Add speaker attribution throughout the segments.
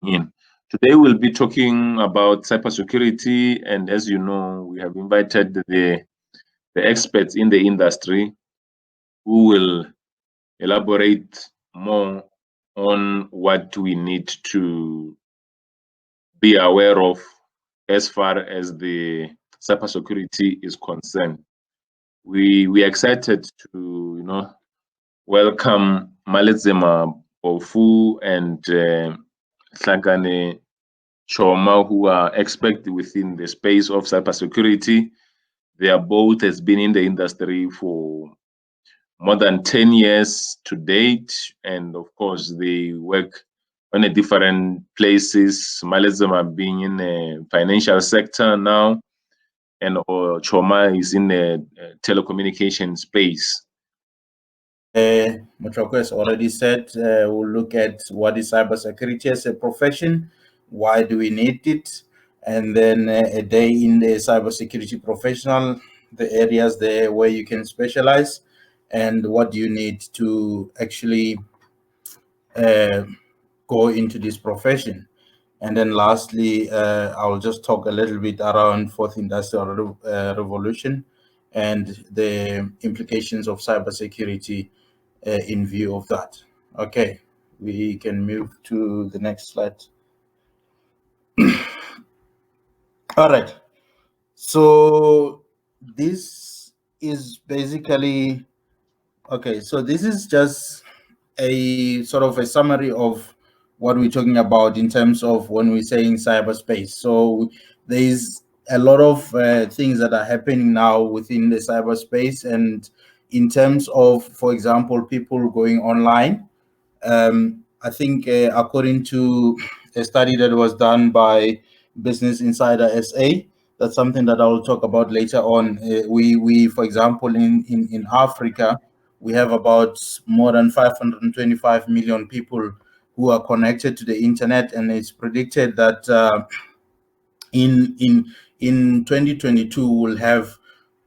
Speaker 1: in. Today we'll be talking about cybersecurity, and as you know, we have invited the experts in the industry who will elaborate more on what we need to be aware of as far as the cybersecurity is concerned. We excited to welcome Malezema Bofu and Hlakane Choma, who are experts within the space of cybersecurity. They are both has been in the industry for more than 10 years to date, and of course they work on a different places. Malezema being in the financial sector now, and Choma is in the telecommunication space.
Speaker 2: Motlokwe has already said, we'll look at what is cybersecurity as a profession, why do we need it, and then a day in the cybersecurity professional, the areas there where you can specialize, and what do you need to actually go into this profession. And then lastly, I'll just talk a little bit around fourth industrial revolution and the implications of cybersecurity in view of that. Okay, we can move to the next slide. All right. So this is basically, okay, so this is just a sort of a summary of what we're talking about in terms of when we're saying cyberspace. So there's a lot of things that are happening now within the cyberspace, and in terms of, for example, people going online. I think according to a study that was done by Business Insider SA, that's something that I will talk about later on. We for example, in Africa, we have about more than 525 million people who are connected to the internet, and it's predicted that in 2022 we'll have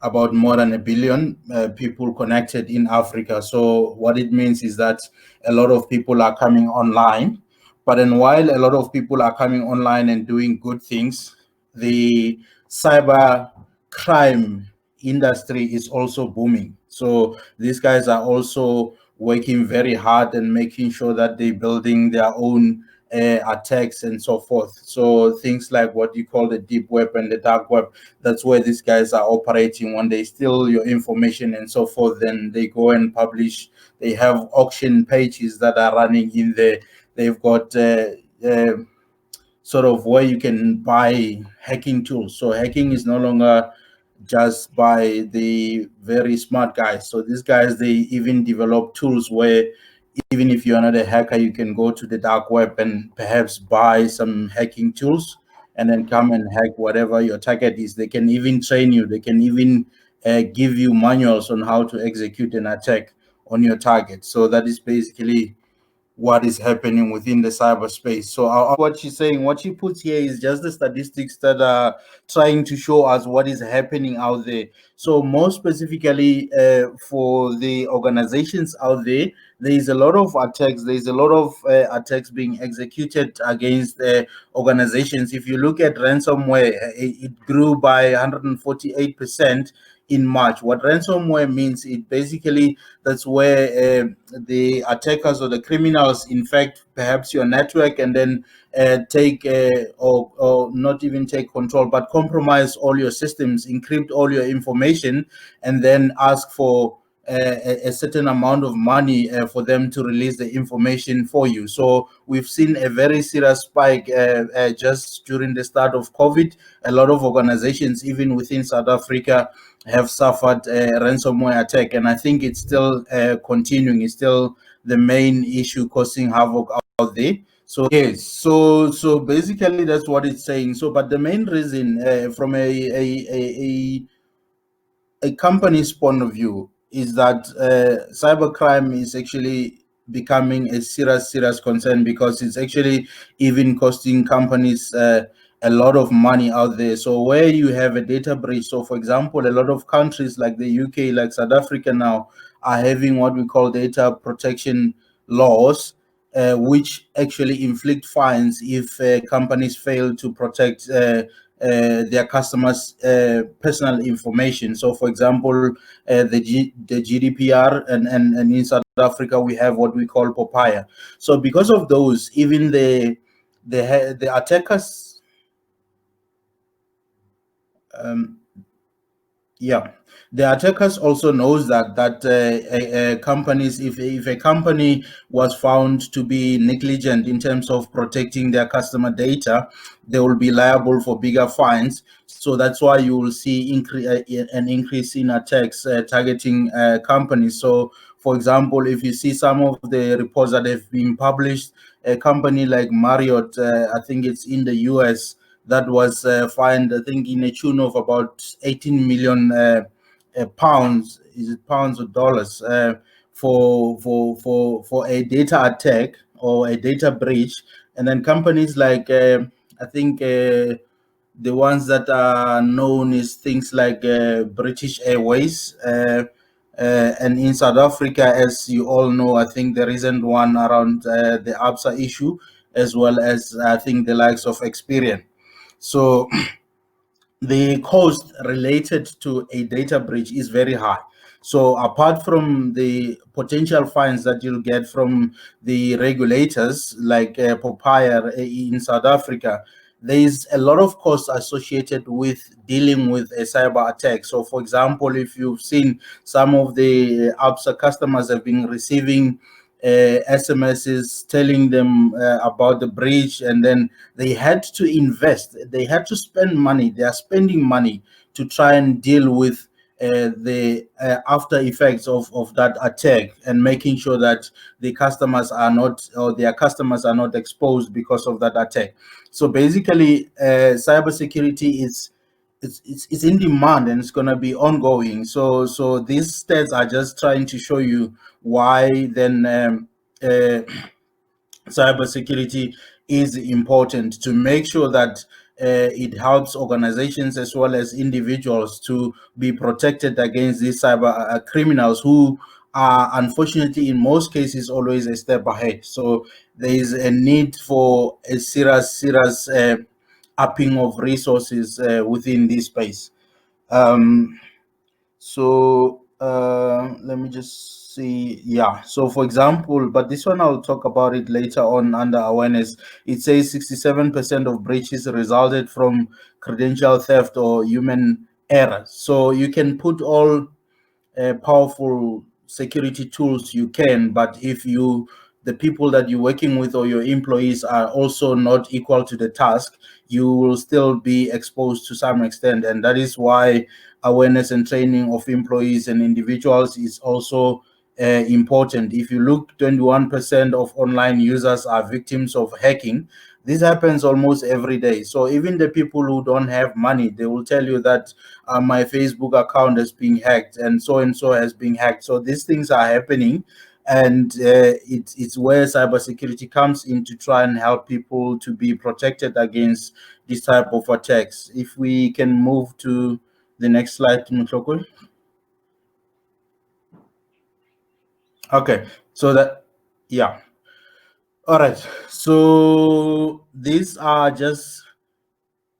Speaker 2: about more than 1 billion people connected in Africa. So what it means is that a lot of people are coming online. But then while a lot of people are coming online and doing good things, the cyber crime industry is also booming. So these guys are also working very hard and making sure that they're building their own attacks and so forth. So things like what you call the deep web and the dark web, that's where these guys are operating. When they steal your information and so forth, then they go and publish. They have auction pages that are running in there. They've got sort of where you can buy hacking tools. So hacking is no longer just by the very smart guys. So these guys, they even develop tools where even if you're not a hacker, you can go to the dark web and perhaps buy some hacking tools and then come and hack whatever your target is. They can even train you. They can even give you manuals on how to execute an attack on your target. So that is basically what is happening within the cyberspace. So what she's saying, what she puts here is just the statistics that are trying to show us what is happening out there. So more specifically for the organizations out there, there is a lot of attacks. There's a lot of attacks being executed against organizations. If you look at ransomware, it grew by 148% in March. What ransomware means, it basically, that's where the attackers or the criminals infect perhaps your network and then take or not even take control, but compromise all your systems, encrypt all your information, and then ask for a certain amount of money for them to release the information for you. So we've seen a very serious spike just during the start of COVID. A lot of organizations, even within South Africa, have suffered a ransomware attack, and I think it's still continuing. It's still the main issue causing havoc out there. So yes, so basically that's what it's saying. So, but the main reason from a company's point of view is that cybercrime is actually becoming a serious concern, because it's actually even costing companies a lot of money out there. So where you have a data breach, so for example, a lot of countries like the UK, like South Africa now, are having what we call data protection laws, which actually inflict fines if companies fail to protect their customers' personal information. So, for example, the GDPR, and in South Africa we have what we call POPIA. So, because of those, even the attackers, yeah, the attackers also knows that companies, if a company was found to be negligent in terms of protecting their customer data, they will be liable for bigger fines. So that's why you will see an increase in attacks targeting companies. So, for example, if you see some of the reports that have been published, a company like Marriott, I think it's in the US, that was fined, I think, in a tune of about 18 million pounds. Is it pounds or dollars? For a data attack or a data breach. And then companies like I think the ones that are known is things like British Airways. And in South Africa, as you all know, I think there isn't one around the ABSA issue, as well as I think the likes of Experian. So the cost related to a data breach is very high. So apart from the potential fines that you'll get from the regulators like POPIA in South Africa, there is a lot of costs associated with dealing with a cyber attack. So, for example, if you've seen, some of the ABSA customers have been receiving SMSs telling them about the breach, and then they had to invest, they had to spend money, they are spending money to try and deal with the after effects of that attack, and making sure that the customers are not, or their customers are not exposed because of that attack. So basically, cybersecurity is it's in demand, and it's going to be ongoing. So these stats are just trying to show you why then cybersecurity is important, to make sure that it helps organizations as well as individuals to be protected against these cyber criminals, who are unfortunately in most cases always a step ahead. So there is a need for a serious upping of resources within this space. Let me just see. Yeah. So, for example, but this one I'll talk about it later on under awareness. It says 67% of breaches resulted from credential theft or human error. So you can put all powerful security tools you can, but if the people that you're working with or your employees are also not equal to the task, you will still be exposed to some extent. And that is why awareness and training of employees and individuals is also important. If you look, 21% of online users are victims of hacking. This happens almost every day. So even the people who don't have money, they will tell you that my Facebook account has been hacked, and so has been hacked. So these things are happening, and it's where cybersecurity comes in to try and help people to be protected against this type of attacks. If we can move to the next slide, Motlokwe. Okay, so that, yeah. All right, so these are just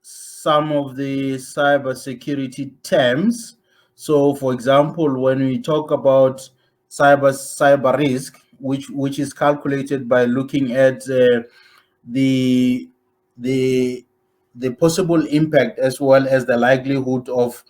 Speaker 2: some of the cybersecurity terms. So, for example, when we talk about cyber risk, which is calculated by looking at the the the possible impact as well as the likelihood of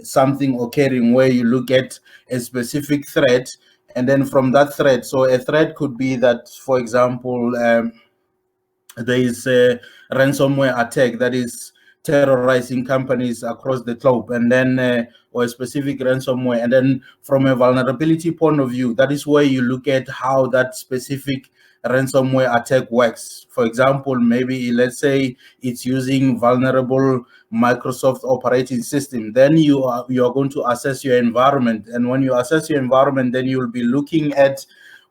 Speaker 2: something occurring, where you look at a specific threat, and then from that threat, so a threat could be that, for example, there is a ransomware attack that is terrorizing companies across the globe, and then or a specific ransomware, and then from a vulnerability point of view, that is where you look at how that specific ransomware attack works. For example, maybe let's say it's using vulnerable Microsoft operating system. Then you are going to assess your environment, and when you assess your environment, then you will be looking at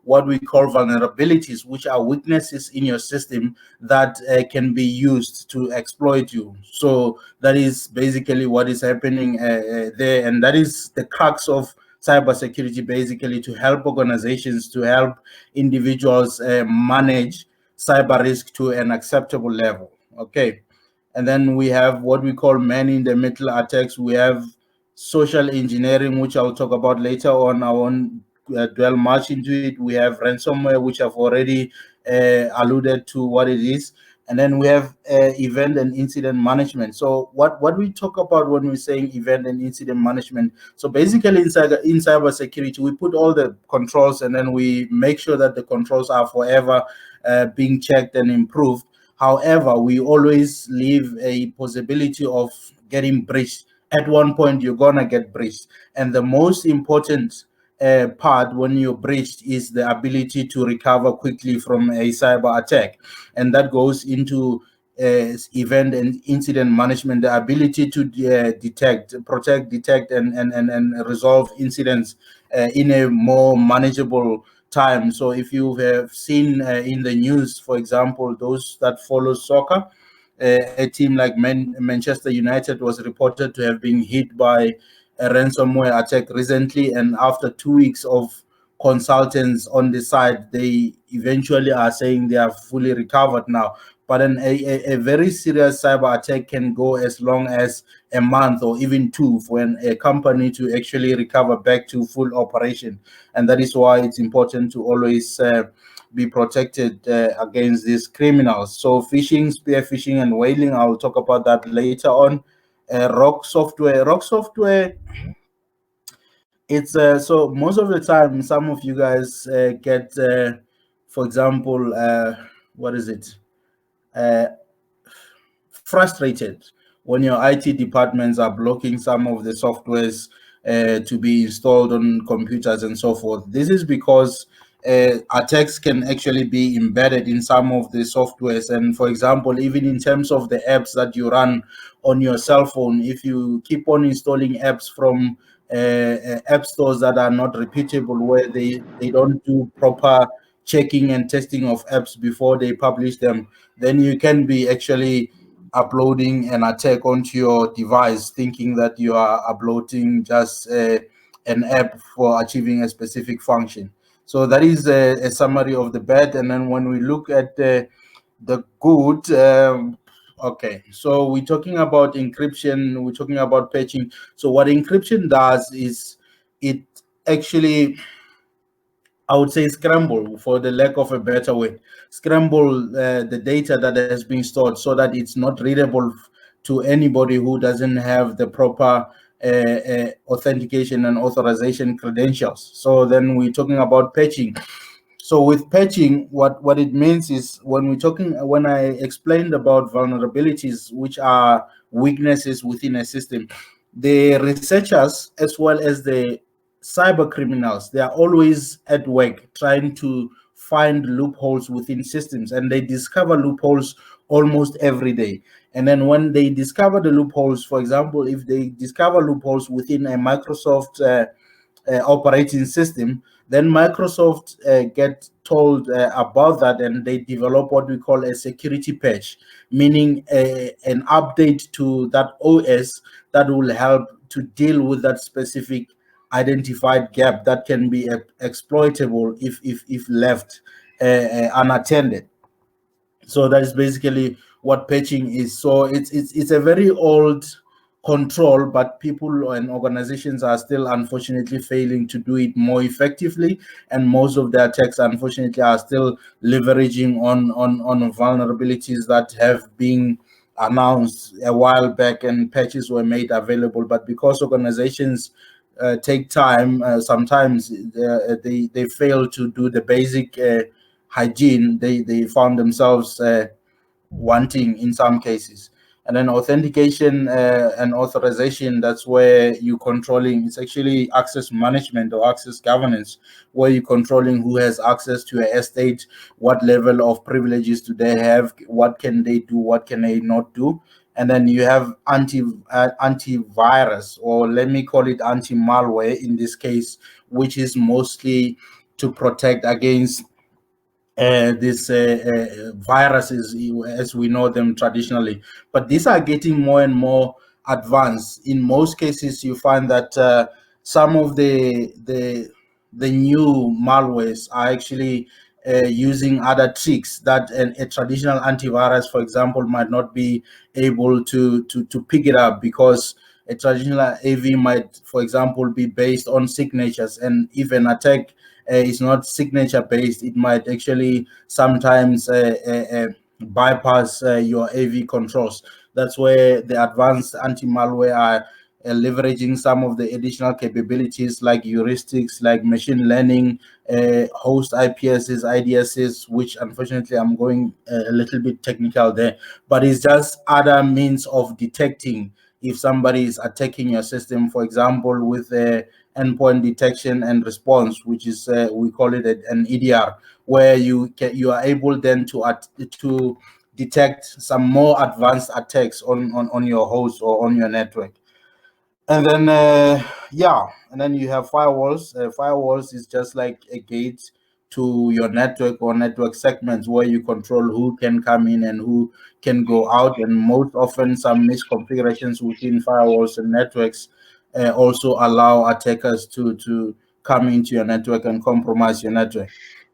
Speaker 2: what we call vulnerabilities, which are weaknesses in your system that can be used to exploit you. So that is basically what is happening there, and that is the crux of cybersecurity basically to help organizations, to help individuals manage cyber risk to an acceptable level. Okay. And then we have what we call man-in-the-middle attacks. We have social engineering, which I'll talk about later on. I won't dwell much into it. We have ransomware, which I've already alluded to what it is. And then we have event and incident management. So what we talk about when we're saying event and incident management, so basically in cybersecurity, we put all the controls and then we make sure that the controls are forever being checked and improved. However, we always leave a possibility of getting breached. At one point, you're going to get breached. And the most important part when you're breached is the ability to recover quickly from a cyber attack. And that goes into event and incident management, the ability to detect, protect, detect, and resolve incidents in a more manageable time. So if you have seen in the news, for example, those that follow soccer, a team like Manchester United was reported to have been hit by a ransomware attack recently, and after 2 weeks of consultants on the side, they eventually are saying they are fully recovered now. But a very serious cyber attack can go as long as a month or even two for a company to actually recover back to full operation. And that is why it's important to always be protected against these criminals. So phishing, spear phishing, and whaling, I'll talk about that later on. Rock software, it's so most of the time, some of you guys get, for example, what is it? Frustrated when your IT departments are blocking some of the softwares to be installed on computers and so forth. This is because attacks can actually be embedded in some of the softwares. And for example, even in terms of the apps that you run on your cell phone, if you keep on installing apps from app stores that are not repeatable, where they don't do proper checking and testing of apps before they publish them, then you can be actually uploading an attack onto your device thinking that you are uploading just an app for achieving a specific function. So that is a summary of the bad. And then when we look at the good, okay, so we're talking about encryption, we're talking about patching. So what encryption does is it actually, I would say, scramble, for the lack of a better way, scramble the data that has been stored so that it's not readable to anybody who doesn't have the proper authentication and authorization credentials. So then we're talking about patching. So with patching, what it means is when I explained about vulnerabilities, which are weaknesses within a system, the researchers as well as the cyber criminals, they are always at work trying to find loopholes within systems, and they discover loopholes almost every day. And then when they discover the loopholes, for example, if they discover loopholes within a Microsoft operating system, then Microsoft get told about that, and they develop what we call a security patch, meaning an update to that OS that will help to deal with that specific identified gap that can be exploitable if left unattended. So that is basically what patching is. So it's a very old control, but people and organizations are still unfortunately failing to do it more effectively, and most of the attacks unfortunately are still leveraging on vulnerabilities that have been announced a while back and patches were made available. But because organizations take time, sometimes they fail to do the basic hygiene, they found themselves wanting in some cases. And then authentication and authorization, that's where you're controlling, it's actually access management or access governance, where you're controlling who has access to a estate, what level of privileges do they have, what can they do, what can they not do. And then you have antivirus, or let me call it anti-malware in this case, which is mostly to protect against these viruses as we know them traditionally. But these are getting more and more advanced. In most cases, you find that some of the new malwares are actually using other tricks that a traditional antivirus, for example, might not be able to pick it up, because a traditional AV might, for example, be based on signatures, and if an attack is not signature based, it might actually sometimes bypass your AV controls. That's where the advanced anti-malware are leveraging some of the additional capabilities like heuristics, like machine learning, host IPSs, IDSs, which unfortunately I'm going a little bit technical there, but it's just other means of detecting if somebody is attacking your system, for example, with endpoint detection and response, which is we call it an EDR, where you are able then to detect some more advanced attacks on your host or on your network. And then and then you have firewalls. Firewalls is just like a gate to your network or network segments, where you control who can come in and who can go out. And most often some misconfigurations within firewalls and networks also allow attackers to come into your network and compromise your network.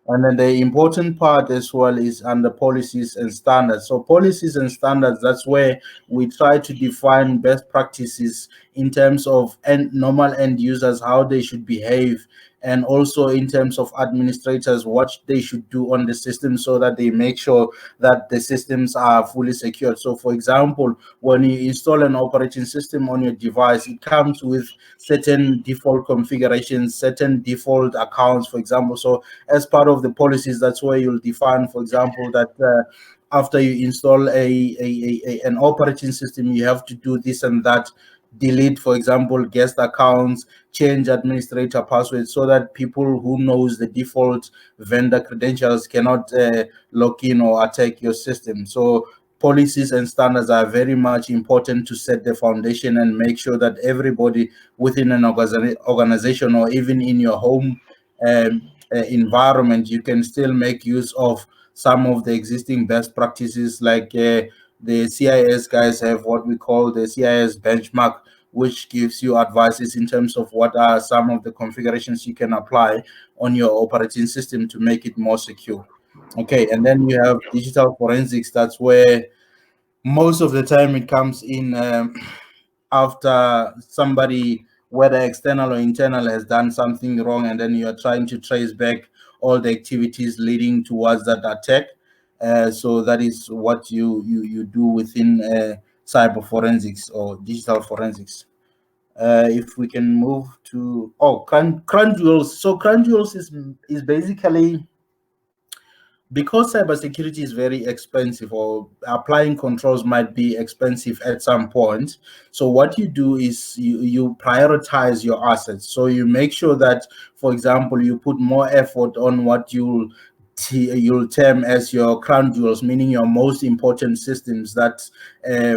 Speaker 2: And then the important part as well is under policies and standards. So policies and standards, that's where we try to define best practices in terms of normal end users, how they should behave, and also in terms of administrators, what they should do on the system, so that they make sure that the systems are fully secured. So for example, when you install an operating system on your device, it comes with certain default configurations, certain default accounts, for example. So as part of the policies, that's where you'll define, for example, that after you install an operating system, you have to do this and that, delete, for example, guest accounts, change administrator passwords, so that people who knows the default vendor credentials cannot log in or attack your system. So policies and standards are very much important to set the foundation and make sure that everybody within an organization or even in your home environment, you can still make use of some of the existing best practices. Like the CIS guys have what we call the CIS benchmark, which gives you advices in terms of what are some of the configurations you can apply on your operating system to make it more secure. Okay, and then you have digital forensics. That's where most of the time it comes in after somebody, whether external or internal, has done something wrong, and then you are trying to trace back all the activities leading towards that attack. So that is what you do within cyber forensics or digital forensics. If we can move to crown jewels. So crown jewels is basically, because cybersecurity is very expensive, or applying controls might be expensive at some point. So what you do is you prioritize your assets. So you make sure that, for example, you put more effort on what you'll term as your crown jewels, meaning your most important systems that,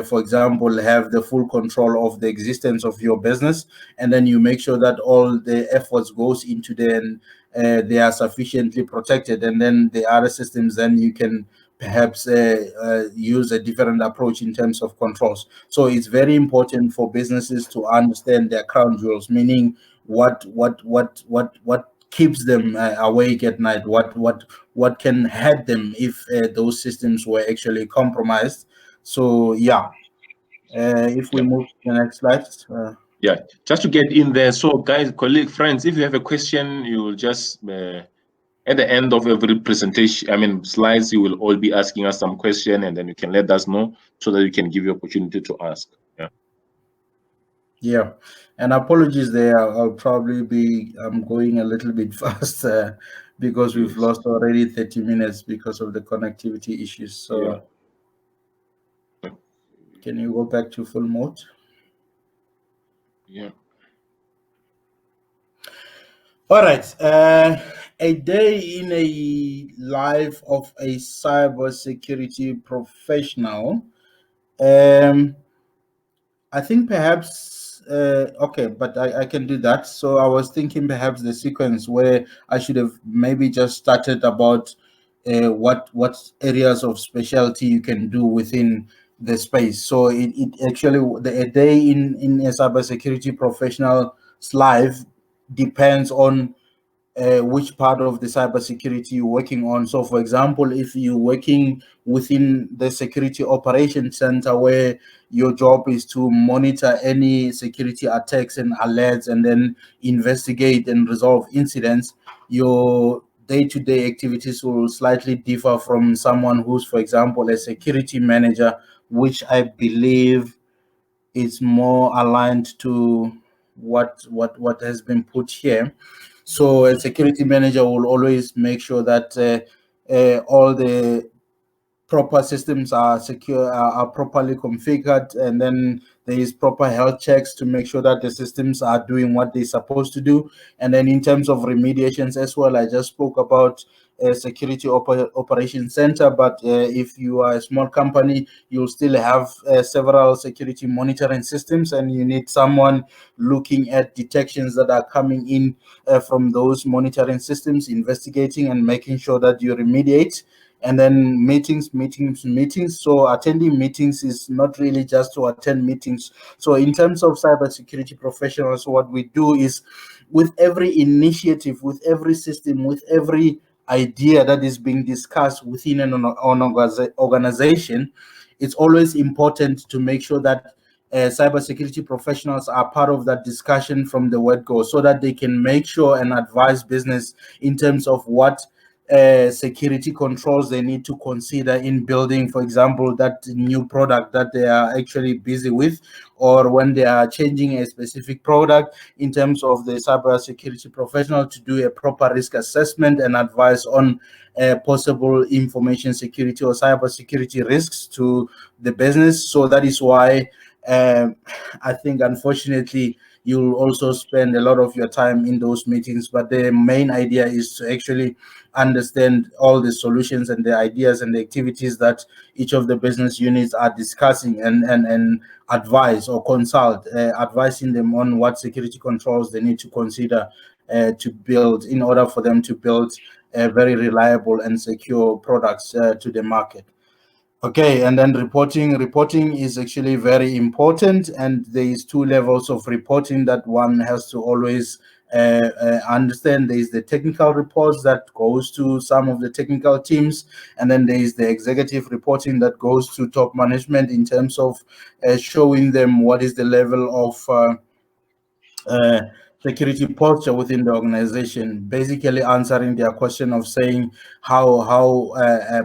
Speaker 2: for example, have the full control of the existence of your business. And then you make sure that all the efforts goes into them, they are sufficiently protected. And then the other systems, then you can perhaps use a different approach in terms of controls. So it's very important for businesses to understand their crown jewels, meaning what keeps them awake at night, what can hurt them if those systems were actually compromised. So yeah, if we move to the next slide.
Speaker 1: Yeah, just to get in there. So guys, colleague, friends, if you have a question, you will just at the end of every presentation, slides, you will all be asking us some question, and then you can let us know so that we can give you opportunity to ask.
Speaker 2: Yeah, and apologies there. I'll probably be going a little bit fast because we've lost already 30 minutes because of the connectivity issues. So can you go back to full mode?
Speaker 1: Yeah.
Speaker 2: All right. A day in a life of a cybersecurity professional. I think perhaps okay, but I can do that. So I was thinking perhaps the sequence where I should have maybe just started about what areas of specialty you can do within the space. So it actually a day in a cybersecurity professional live depends on which part of the cybersecurity you're working on. So, for example, if you're working within the security operations center where your job is to monitor any security attacks and alerts and then investigate and resolve incidents, your day-to-day activities will slightly differ from someone who's, for example, a security manager, which I believe is more aligned to what has been put here. So a security manager will always make sure that all the proper systems are secure, are properly configured, and then there is proper health checks to make sure that the systems are doing what they're supposed to do. And then in terms of remediations as well, I just spoke about security operations center, but if you are a small company, you'll still have several security monitoring systems, and you need someone looking at detections that are coming in from those monitoring systems, investigating and making sure that you remediate. And then meetings. So attending meetings is not really just to attend meetings. So in terms of cybersecurity professionals, what we do is, with every initiative, with every system, with every idea that is being discussed within an organization, it's always important to make sure that cybersecurity professionals are part of that discussion from the word go, so that they can make sure and advise business in terms of what security controls they need to consider in building, for example, that new product that they are actually busy with, or when they are changing a specific product. In terms of the cybersecurity professional, to do a proper risk assessment and advise on possible information security or cybersecurity risks to the business. So that is why I think, unfortunately, you'll also spend a lot of your time in those meetings, but the main idea is to actually understand all the solutions and the ideas and the activities that each of the business units are discussing, and advise or consult, advising them on what security controls they need to consider to build, in order for them to build very reliable and secure products to the market. Okay, and then reporting. Reporting is actually very important, and there is two levels of reporting that one has to always understand. There is the technical reports that goes to some of the technical teams, and then there is the executive reporting that goes to top management in terms of showing them what is the level of security posture within the organization, basically answering their question of saying how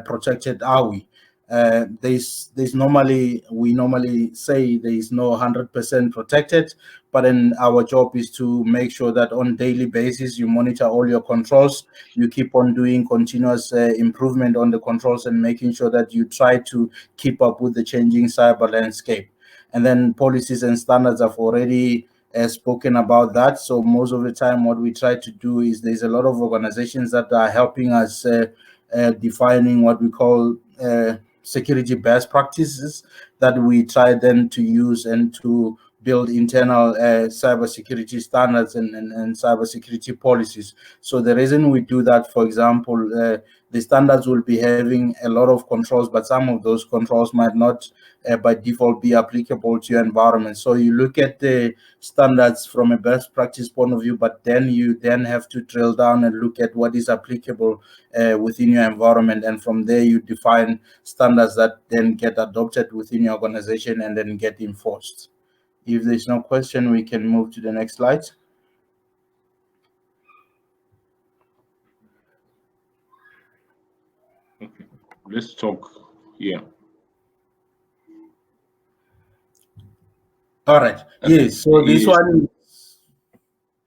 Speaker 2: protected are we. There's normally, we normally say there is no 100% protected, but then our job is to make sure that on daily basis you monitor all your controls, you keep on doing continuous improvement on the controls, and making sure that you try to keep up with the changing cyber landscape. And then policies and standards have already spoken about that. So most of the time, what we try to do is, there's a lot of organizations that are helping us defining what we call security best practices, that we try then to use and to build internal cybersecurity standards and cybersecurity policies. So the reason we do that, for example, the standards will be having a lot of controls, but some of those controls might not by default be applicable to your environment. So you look at the standards from a best practice point of view, but then you then have to drill down and look at what is applicable within your environment, and from there you define standards that then get adopted within your organization and then get enforced. If there's no question, we can move to the next slide.
Speaker 1: Okay, let's talk here.
Speaker 2: All right. Yes. So this
Speaker 1: Yes.
Speaker 2: one is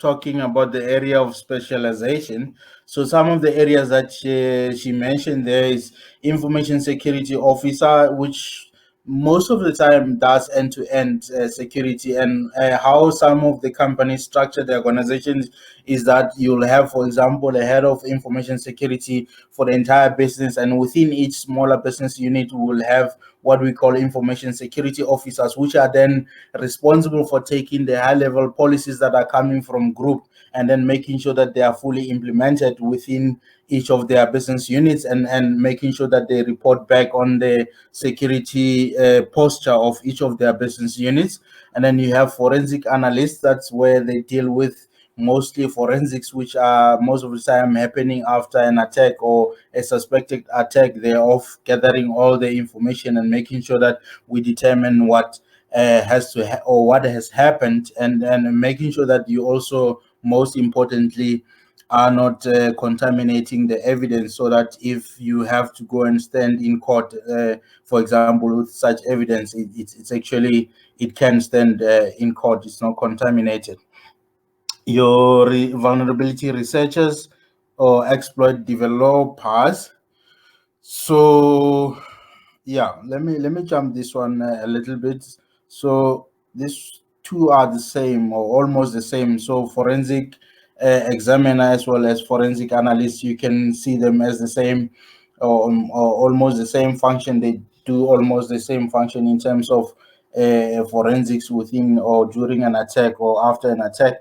Speaker 2: talking about the area of specialization. So some of the areas that she mentioned there is information security officer, which most of the time does end-to-end security. And how some of the companies structure their organizations is that you'll have, for example, a head of information security for the entire business, and within each smaller business unit, we will have what we call information security officers, which are then responsible for taking the high-level policies that are coming from group and then making sure that they are fully implemented within each of their business units, and making sure that they report back on the security posture of each of their business units. And then you have forensic analysts. That's where they deal with mostly forensics, which are most of the time happening after an attack or a suspected attack. They're off gathering all the information and making sure that we determine what has to or what has happened, and making sure that you also, most importantly, are not contaminating the evidence, so that if you have to go and stand in court, for example, with such evidence, it's actually, it can stand in court. It's not contaminated. Your vulnerability researchers or exploit developers. So yeah, let me jump this one a little bit. So these two are the same or almost the same. So forensic examiner as well as forensic analyst, you can see them as the same, or almost the same function. They do almost the same function in terms of forensics within or during an attack or after an attack.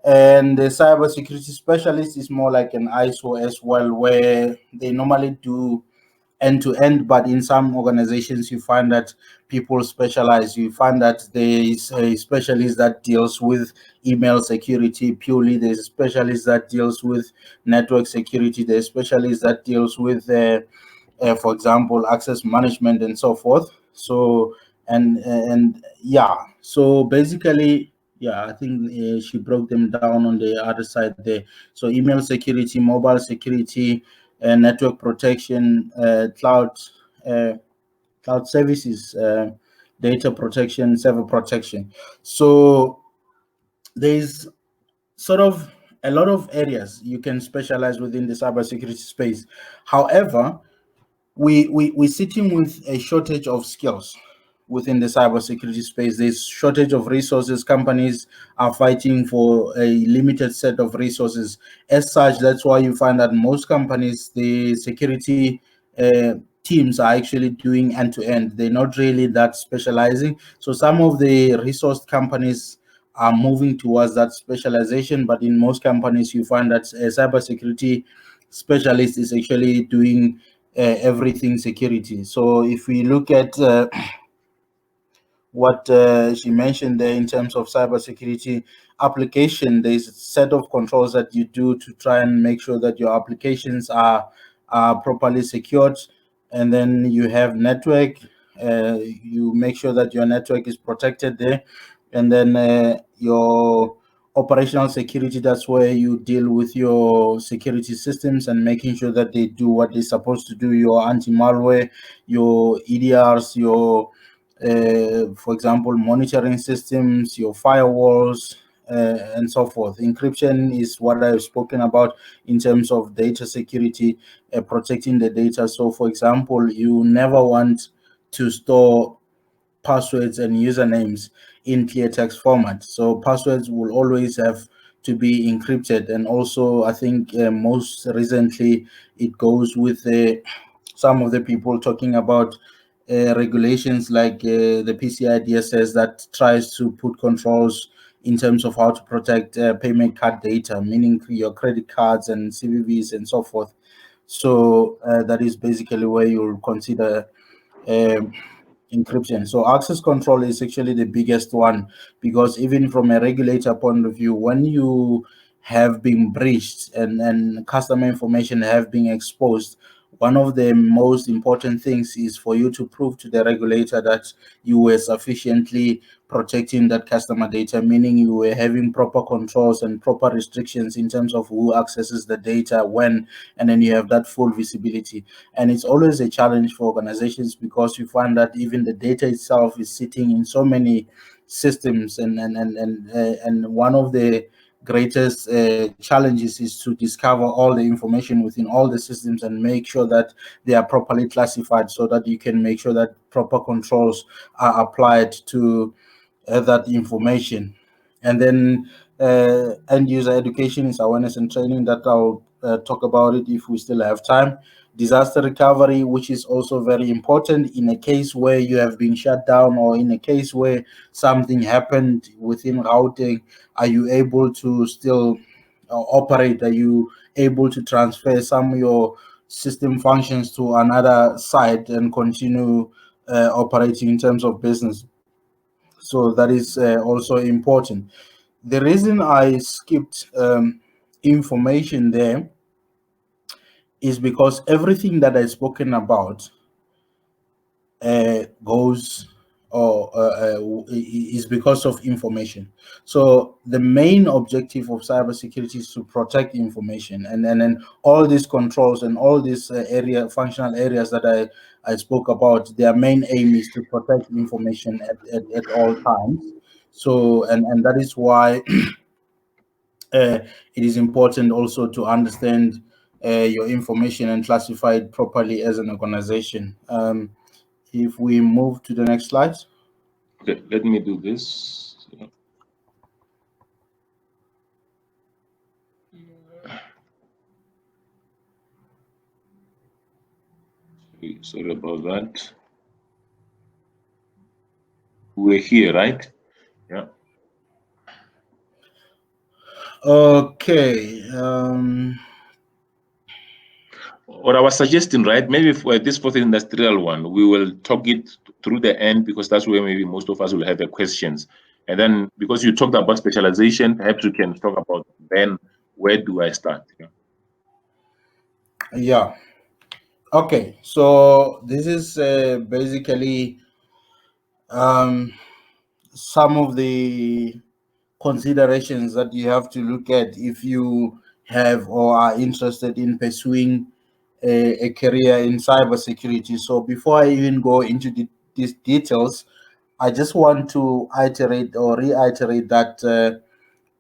Speaker 2: And the cybersecurity specialist is more like an ISO as well, where they normally do end to end, but in some organizations you find that people specialize. You find that there is a specialist that deals with email security purely, there's a specialist that deals with network security, there's a specialist that deals with for example, access management and so forth. So and yeah, so basically, yeah, I think she broke them down on the other side there. So email security, mobile security, network protection, uh, cloud services, data protection, server protection. So there's sort of a lot of areas you can specialize within the cybersecurity space. However, we're sitting with a shortage of skills within the cybersecurity space. There's shortage of resources. Companies are fighting for a limited set of resources. As such, that's why you find that most companies, the security teams are actually doing end to end. They're not really that specializing. So some of the resource companies are moving towards that specialization, but in most companies, you find that a cybersecurity specialist is actually doing everything security. So if we look at what she mentioned there in terms of cybersecurity application, there's a set of controls that you do to try and make sure that your applications are properly secured. And then you have network. You make sure that your network is protected there. And then your operational security, that's where you deal with your security systems and making sure that they do what they're supposed to do. Your anti-malware, your EDRs, your for example, monitoring systems, your firewalls, and so forth. Encryption is what I've spoken about in terms of data security, protecting the data. So, for example, you never want to store passwords and usernames in clear text format. So passwords will always have to be encrypted. And also, I think most recently it goes with some of the people talking about regulations like the PCI DSS that tries to put controls in terms of how to protect payment card data, meaning your credit cards and CVVs and so forth. So that is basically where you'll consider um, encryption. So access control is actually the biggest one, because even from a regulator point of view, when you have been breached and customer information have been exposed, one of the most important things is for you to prove to the regulator that you were sufficiently protecting that customer data, meaning you were having proper controls and proper restrictions in terms of who accesses the data, when, and then you have that full visibility. And it's always a challenge for organizations, because you find that even the data itself is sitting in so many systems, and one of the greatest challenges is to discover all the information within all the systems and make sure that they are properly classified, so that you can make sure that proper controls are applied to that information. And then end user education is awareness and training, that I'll talk about it if we still have time. disaster recovery, which is also very important in a case where you have been shut down, or in a case where something happened within routing. Are you able to still operate? Are you able to transfer some of your system functions to another site and continue operating in terms of business? So that is also important. The reason I skipped information there is because everything that I've spoken about goes or is because of information. So the main objective of cybersecurity is to protect information, and then all these controls and all these functional areas that I spoke about, their main aim is to protect information at all times. So and that is why it is important also to understand your information and classify it properly as an organization. If we move to the next slide.
Speaker 1: Okay, let me do this. Sorry about that. We're here, right? Yeah.
Speaker 2: Okay.
Speaker 1: What I was suggesting, right? Maybe for this fourth industrial one, we will talk it through the end, because that's where maybe most of us will have the questions. And then because you talked about specialization, perhaps we can talk about then where do I start?
Speaker 2: Yeah. Okay. So this is basically some of the considerations that you have to look at if you have or are interested in pursuing a career in cybersecurity. So before I even go into these details, I just want to iterate or reiterate that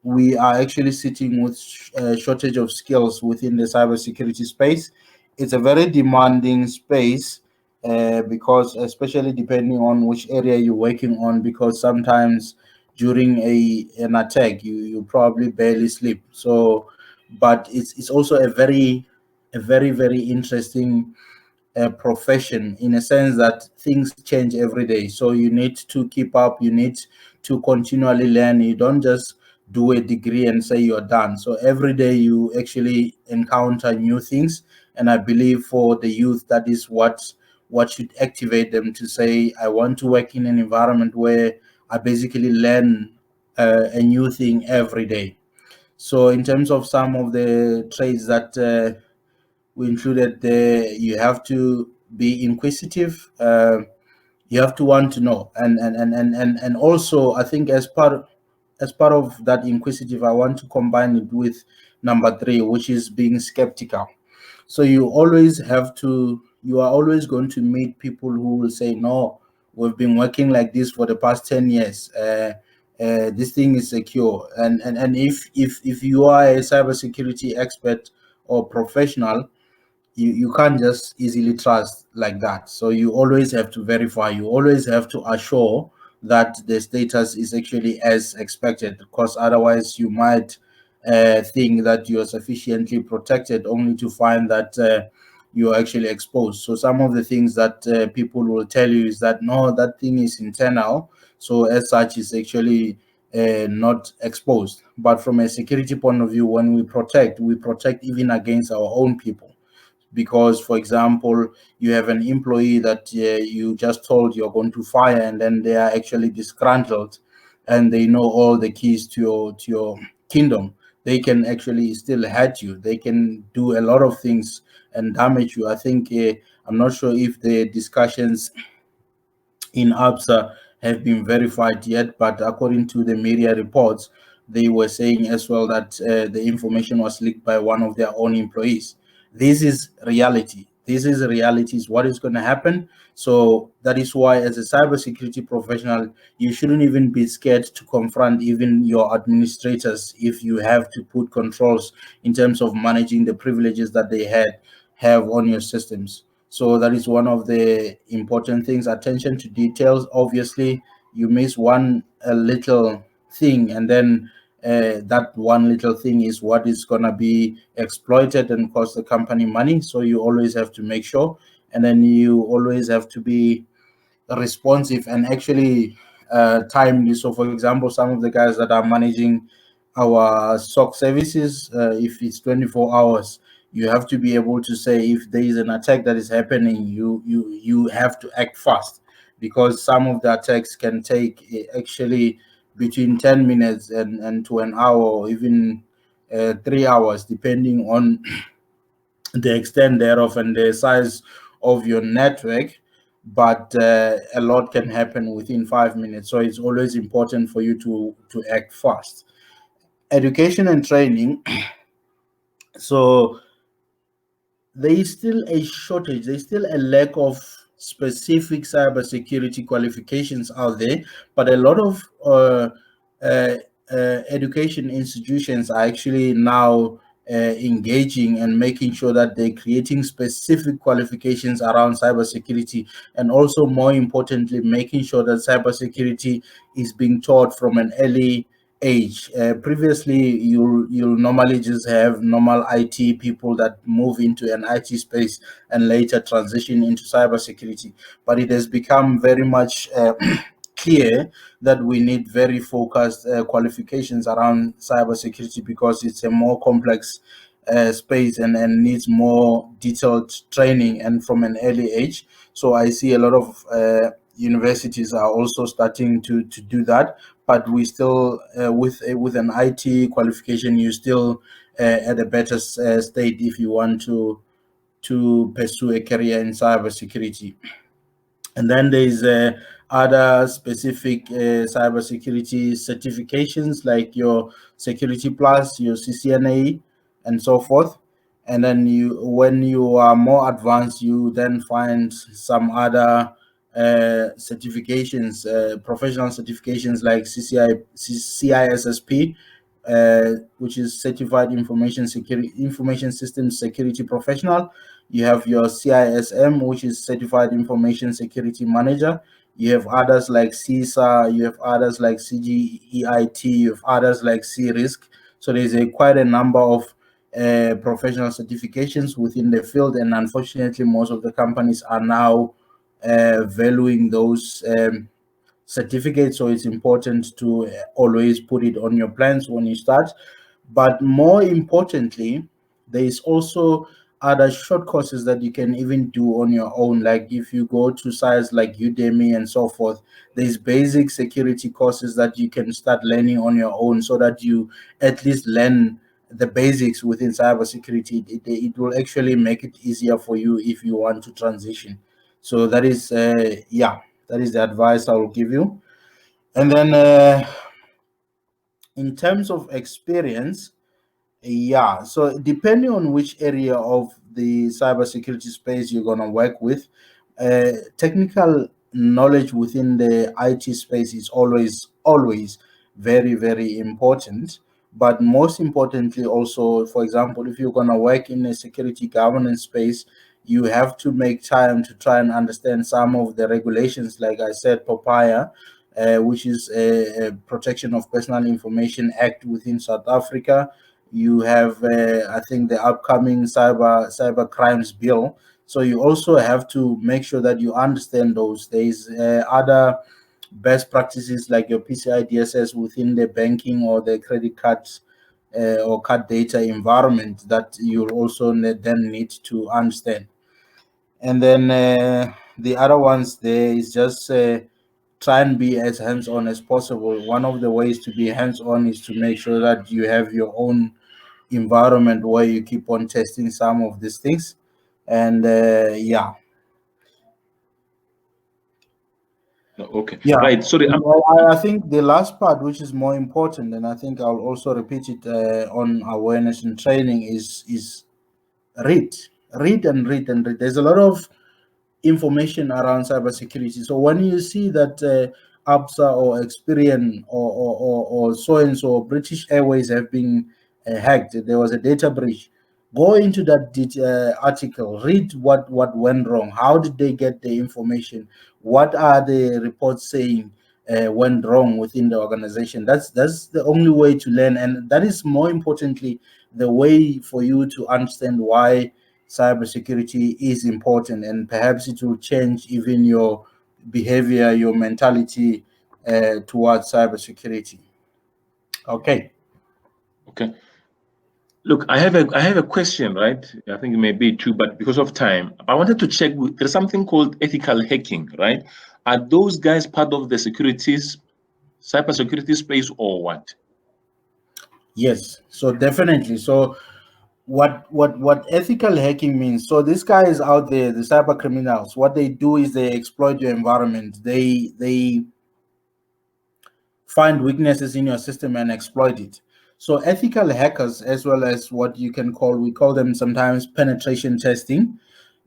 Speaker 2: we are actually sitting with a shortage of skills within the cybersecurity space. It's a very demanding space because, especially depending on which area you're working on, because sometimes during an attack you probably barely sleep. So, but it's also a very interesting profession, in a sense that things change every day. So you need to keep up, you need to continually learn. You don't just do a degree and say you're done. So every day you actually encounter new things. And I believe for the youth, that is what should activate them to say, I want to work in an environment where I basically learn a new thing every day. So in terms of some of the traits that we included there, you have to be inquisitive. You have to want to know, and also I think as part of that inquisitive, I want to combine it with number three, which is being skeptical. So you are always going to meet people who will say, no, we've been working like this for the past 10 years. This thing is secure. And if you are a cybersecurity expert or professional, you can't just easily trust like that. So you always have to verify, you always have to assure that the status is actually as expected, because otherwise you might think that you are sufficiently protected only to find that you're actually exposed. So some of the things that people will tell you is that no, that thing is internal, so as such is actually not exposed. But from a security point of view, when we protect even against our own people. Because, for example, you have an employee that you just told you're going to fire, and then they are actually disgruntled, and they know all the keys to your kingdom. They can actually still hurt you. They can do a lot of things and damage you. I think I'm not sure if the discussions in ABSA have been verified yet, but according to the media reports, they were saying as well that the information was leaked by one of their own employees. This is reality. This is reality, is what is going to happen. So that is why, as a cybersecurity professional, you shouldn't even be scared to confront even your administrators if you have to put controls in terms of managing the privileges that they have on your systems. So that is one of the important things. Attention to details. Obviously, you miss one a little thing, and then that one little thing is what is going to be exploited and cost the company money. So you always have to make sure, and then you always have to be responsive and actually timely. So, for example, some of the guys that are managing our SOC services, if it's 24 hours, you have to be able to say if there is an attack that is happening, you have to act fast, because some of the attacks can take actually between 10 minutes and to an hour, or even 3 hours, depending on the extent thereof and the size of your network. But a lot can happen within 5 minutes, so it's always important for you to act fast. Education and training. So there is still a shortage, there's still a lack of specific cybersecurity qualifications out there, but a lot of uh, education institutions are actually now engaging and making sure that they're creating specific qualifications around cybersecurity, and also more importantly, making sure that cybersecurity is being taught from an early age. Previously, you'll normally just have normal IT people that move into an IT space and later transition into cybersecurity. But it has become very much clear that we need very focused qualifications around cybersecurity, because it's a more complex space and needs more detailed training and from an early age. So I see a lot of universities are also starting to do that, but we still with an IT qualification, you still at a better state if you want to pursue a career in cybersecurity. And then there's other specific cybersecurity certifications like your Security Plus, your CCNA, and so forth. And then when you are more advanced, you then find some other certifications, professional certifications like CISSP, which is Certified Information Systems Security Professional. You have your CISM, which is Certified Information Security Manager. You have others like CISA, you have others like CGEIT, you have others like C-Risk. So there's quite a number of professional certifications within the field, and unfortunately, most of the companies are now valuing those certificates. So it's important to always put it on your plans when you start. But more importantly, there is also other short courses that you can even do on your own. Like if you go to sites like Udemy and so forth, there's basic security courses that you can start learning on your own, so that you at least learn the basics within cybersecurity. It will actually make it easier for you if you want to transition. So that is that is the advice I will give you. And then in terms of experience, so depending on which area of the cybersecurity space you're going to work with, technical knowledge within the IT space is always very, very important. But most importantly, also, for example, if you're going to work in a security governance space, you have to make time to try and understand some of the regulations. Like I said, POPIA, which is a Protection of Personal Information Act within South Africa. You have, I think, the upcoming cyber crimes bill. So you also have to make sure that you understand those. There is other best practices like your PCI DSS within the banking or the credit cards or card data environment that you'll also then need to understand. And then the other ones there is just try and be as hands-on as possible. One of the ways to be hands-on is to make sure that you have your own environment where you keep on testing some of these things. And
Speaker 1: Okay. Right. Sorry.
Speaker 2: I think the last part, which is more important, and I think I'll also repeat it on awareness and training, is read, read. There's a lot of information around cybersecurity. So when you see that ABSA or Experian or so and so British Airways have been hacked, there was a data breach, go into that article, read what went wrong, how did they get the information, what are the reports saying, went wrong within the organization. That's the only way to learn, and that is more importantly the way for you to understand why cybersecurity is important, and perhaps it will change even your behavior, your mentality towards cybersecurity. Okay.
Speaker 1: Okay. Look, I have a question, right? I think it may be two, but because of time, I wanted to check. There's something called ethical hacking, right? Are those guys part of the cybersecurity space, or what?
Speaker 2: Yes. So definitely. So what ethical hacking means? So these guys out there, the cyber criminals, what they do is they exploit your environment. They find weaknesses in your system and exploit it. So ethical hackers, as well as what we call them sometimes penetration testing.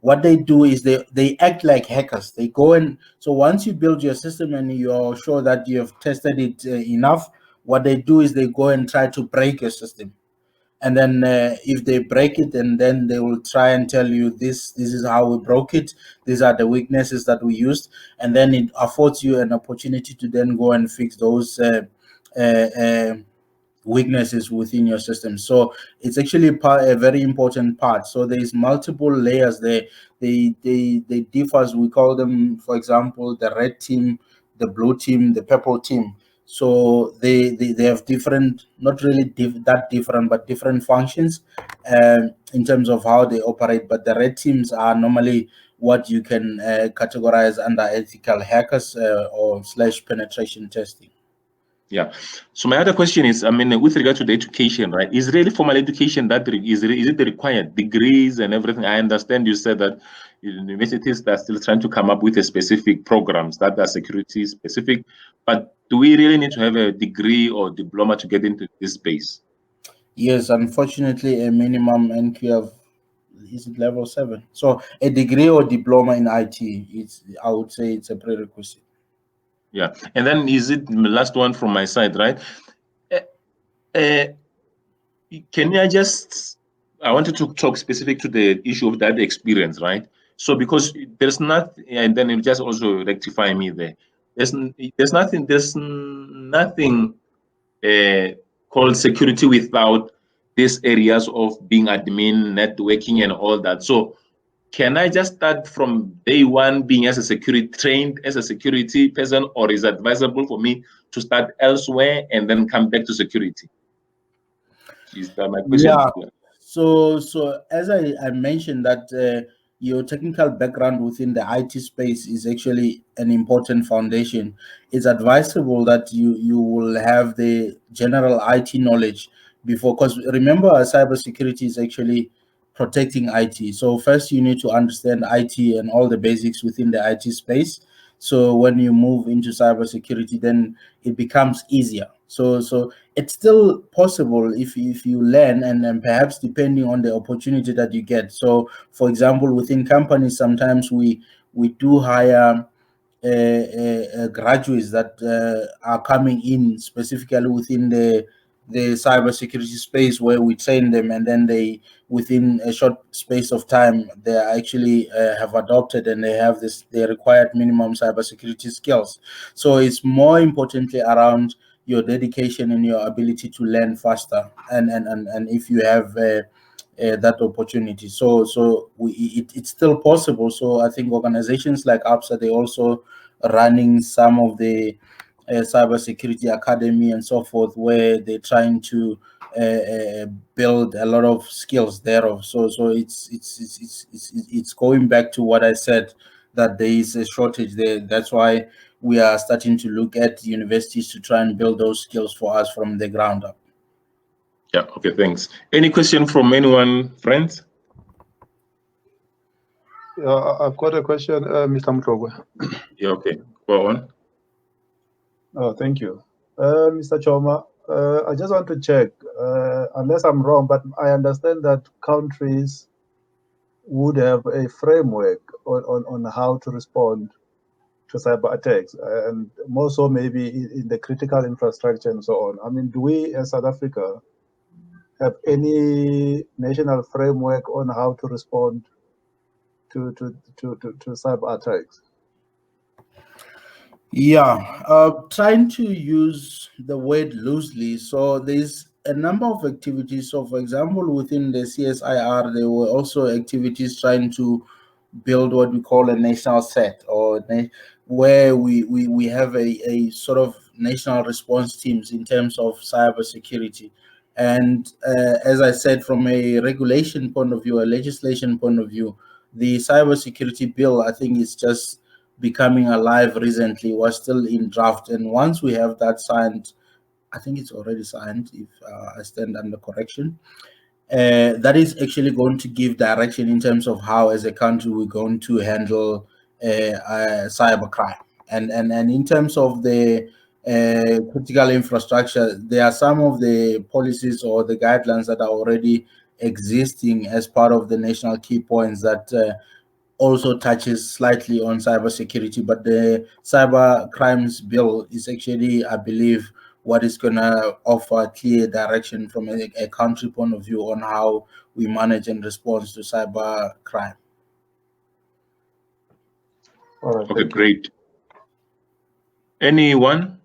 Speaker 2: What they do is they act like hackers. They go and so once you build your system and you're sure that you have tested it enough, what they do is they go and try to break your system. And then if they break it, and then they will try and tell you this is how we broke it, these are the weaknesses that we used, and then it affords you an opportunity to then go and fix those uh, uh, weaknesses within your system. So it's actually a very important part. So there's multiple layers there. They differ. We call them, for example, the red team, the blue team, the purple team. So they have different, not really that different, but different functions in terms of how they operate. But the red teams are normally what you can categorize under ethical hackers or / penetration testing.
Speaker 1: Yeah. So my other question is, I mean, with regard to the education, right? Is really formal education is it the required degrees and everything? I understand you said that universities are still trying to come up with a specific programs that are security specific, but do we really need to have a degree or diploma to get into this space?
Speaker 2: Yes, unfortunately, a minimum NQ of is it level 7. So a degree or diploma in IT, I would say it's a prerequisite.
Speaker 1: Yeah. And then is it the last one from my side, right? Uh, uh, can I wanted to talk specific to the issue of that experience, right? So because there's not, and then you just also rectify me there. There's nothing called security without these areas of being admin, networking, and all that. So can I just start from day one being trained as a security person, or is it advisable for me to start elsewhere and then come back to security? Is that my question?
Speaker 2: Yeah. So as I mentioned that your technical background within the IT space is actually an important foundation. It's advisable that you will have the general IT knowledge before, because remember, cybersecurity is actually protecting IT. So first you need to understand IT and all the basics within the IT space. So when you move into cybersecurity, then it becomes easier. So it's still possible if you learn, and perhaps depending on the opportunity that you get. So for example, within companies, sometimes we do hire graduates that are coming in specifically within the cybersecurity space, where we train them, and then they within a short space of time they actually have adopted, and they have the required minimum cybersecurity skills. So it's more importantly around your dedication and your ability to learn faster, and if you have that opportunity, it's still possible. So I think organizations like APSA, they also running some of the cybersecurity academy and so forth, where they're trying to build a lot of skills thereof. So it's going back to what I said, that there is a shortage there. That's why we are starting to look at universities to try and build those skills for us from the ground up.
Speaker 1: Yeah. Okay. Thanks. Any question from anyone, friends?
Speaker 3: Yeah, I've got a question, Mr. Motlokwe.
Speaker 1: Yeah. Okay. Go on.
Speaker 3: Oh, thank you. Mr. Choma, I just want to check, unless I'm wrong, but I understand that countries would have a framework on how to respond to cyber attacks, and more so maybe in the critical infrastructure and so on. I mean, do we as South Africa have any national framework on how to respond to cyber attacks?
Speaker 2: Yeah, trying to use the word loosely. So there's a number of activities. So, for example, within the CSIR, there were also activities trying to build what we call a national set, or where we have a sort of national response teams in terms of cybersecurity. And as I said, from a regulation point of view, a legislation point of view, the cybersecurity bill, I think, is just becoming alive recently, was still in draft. And once we have that signed, I think it's already signed, if I stand under correction, that is actually going to give direction in terms of how, as a country, we're going to handle cybercrime. And in terms of the critical infrastructure, there are some of the policies or the guidelines that are already existing as part of the national key points that also touches slightly on cybersecurity, but the cyber crimes bill is actually, I believe, what is going to offer clear direction from a country point of view on how we manage and respond to cyber crime.
Speaker 3: All right.
Speaker 1: Okay, great. Anyone?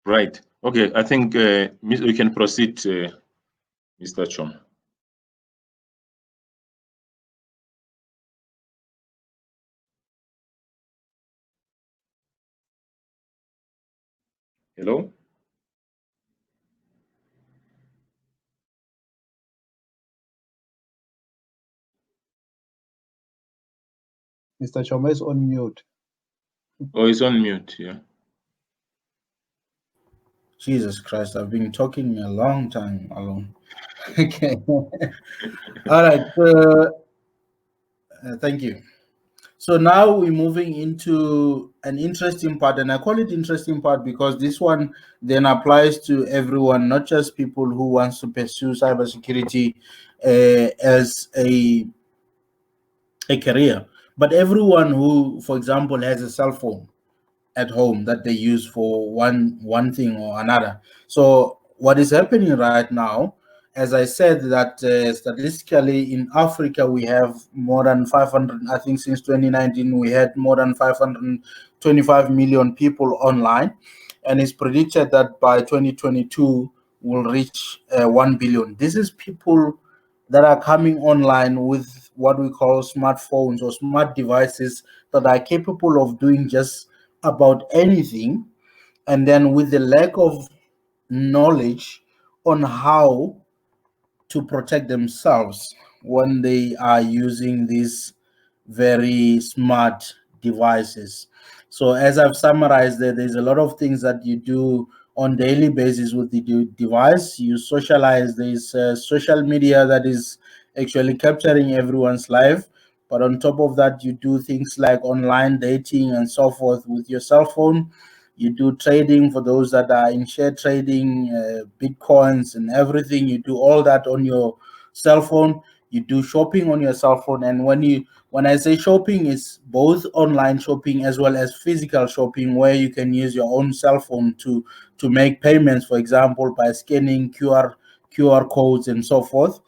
Speaker 1: Right. Okay, I think we can proceed, Mr. Chom. Hello?
Speaker 3: Mr. Choma is on mute.
Speaker 1: Oh, it's on mute, yeah.
Speaker 2: Jesus Christ, I've been talking a long time alone. Okay. All right. Thank you. So now we're moving into an interesting part, and I call it interesting part because this one then applies to everyone, not just people who wants to pursue cybersecurity as a career, but everyone who, for example, has a cell phone at home that they use for one thing or another. So what is happening right now, as I said, that statistically in Africa we have more than 500. I think since 2019 we had more than 525 million people online, and it's predicted that by 2022 we'll reach 1 billion. This is people that are coming online with what we call smartphones or smart devices that are capable of doing just about anything, and then with the lack of knowledge on how to protect themselves when they are using these very smart devices. So as I've summarized there's a lot of things that you do on daily basis with the device. You socialize. There's social media that is actually capturing everyone's life, but on top of that you do things like online dating and so forth with your cell phone. You do trading for those that are in share trading, bitcoins and everything. You do all that on your cell phone. You do shopping on your cell phone. And when I say shopping, it's both online shopping as well as physical shopping, where you can use your own cell phone to make payments, for example, by scanning QR codes and so forth.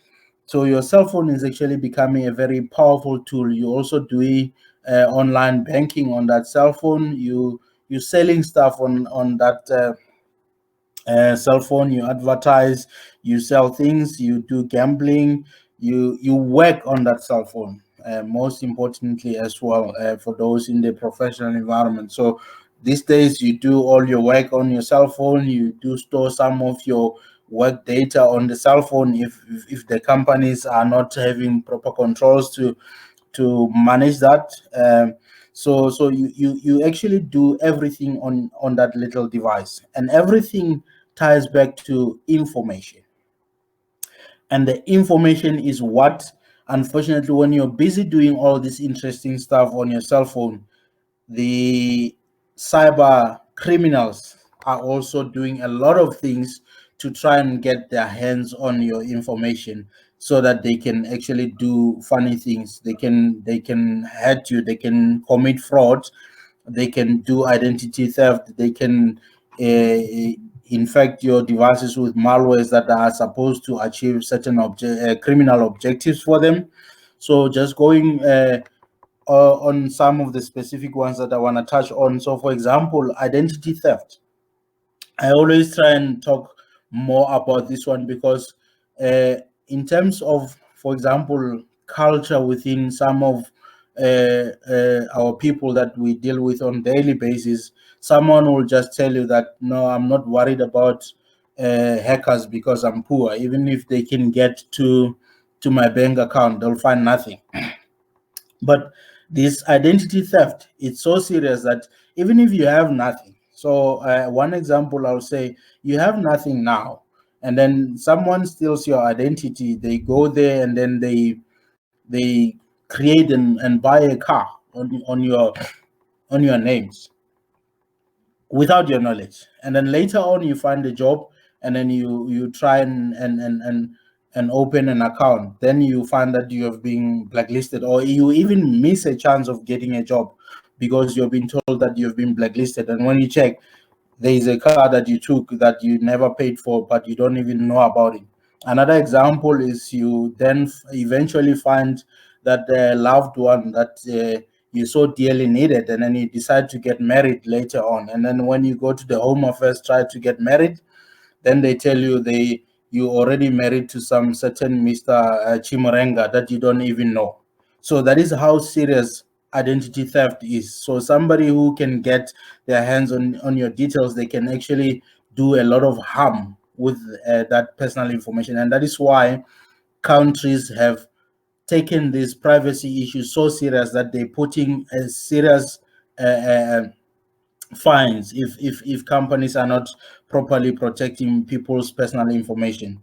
Speaker 2: So your cell phone is actually becoming a very powerful tool. You also do online banking on that cell phone. You're selling stuff on that cell phone. You advertise, you sell things, you do gambling, you work on that cell phone. Most importantly, as well, for those in the professional environment. So these days, you do all your work on your cell phone. You do store some of your work data on the cell phone if the companies are not having proper controls to manage that. So you actually do everything on that little device, and everything ties back to information. And the information is what, unfortunately, when you're busy doing all this interesting stuff on your cell phone, the cyber criminals are also doing a lot of things to try and get their hands on your information so that they can actually do funny things. They can hurt you, they can commit fraud, they can do identity theft, they can infect your devices with malwares that are supposed to achieve certain criminal objectives for them. So just going on some of the specific ones that I want to touch on. So, for example, identity theft. I always try and talk more about this one because, in terms of, for example, culture within some of our people that we deal with on daily basis, someone will just tell you that no, I'm not worried about hackers because I'm poor. Even if they can get to my bank account, they'll find nothing. But this identity theft, it's so serious that even if you have nothing, so one example I'll say, you have nothing now, and then someone steals your identity, they go there and then they create and buy a car on your names without your knowledge, and then later on you find a job, and then you try and open an account, then you find that you have been blacklisted, or you even miss a chance of getting a job because you've been told that you've been blacklisted, and when you check, there is a car that you took that you never paid for, but you don't even know about it. Another example is you then eventually find that loved one that you so dearly needed, and then you decide to get married later on. And then when you go to the home office, try to get married, then they tell you you already married to some certain Mr. Chimurenga that you don't even know. So that is how serious identity theft is. So somebody who can get their hands on your details, they can actually do a lot of harm with that personal information. And that is why countries have taken these privacy issues so serious that they're putting a serious fines if companies are not properly protecting people's personal information.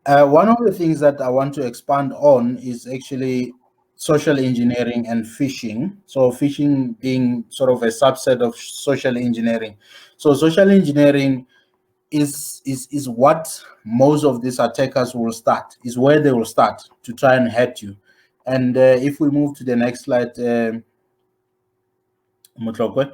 Speaker 2: One of the things that I want to expand on is actually social engineering and phishing. So phishing being sort of a subset of social engineering. So social engineering is what most of these attackers will start, is where they will start to try and hack you. And if we move to the next slide, Motlokwe.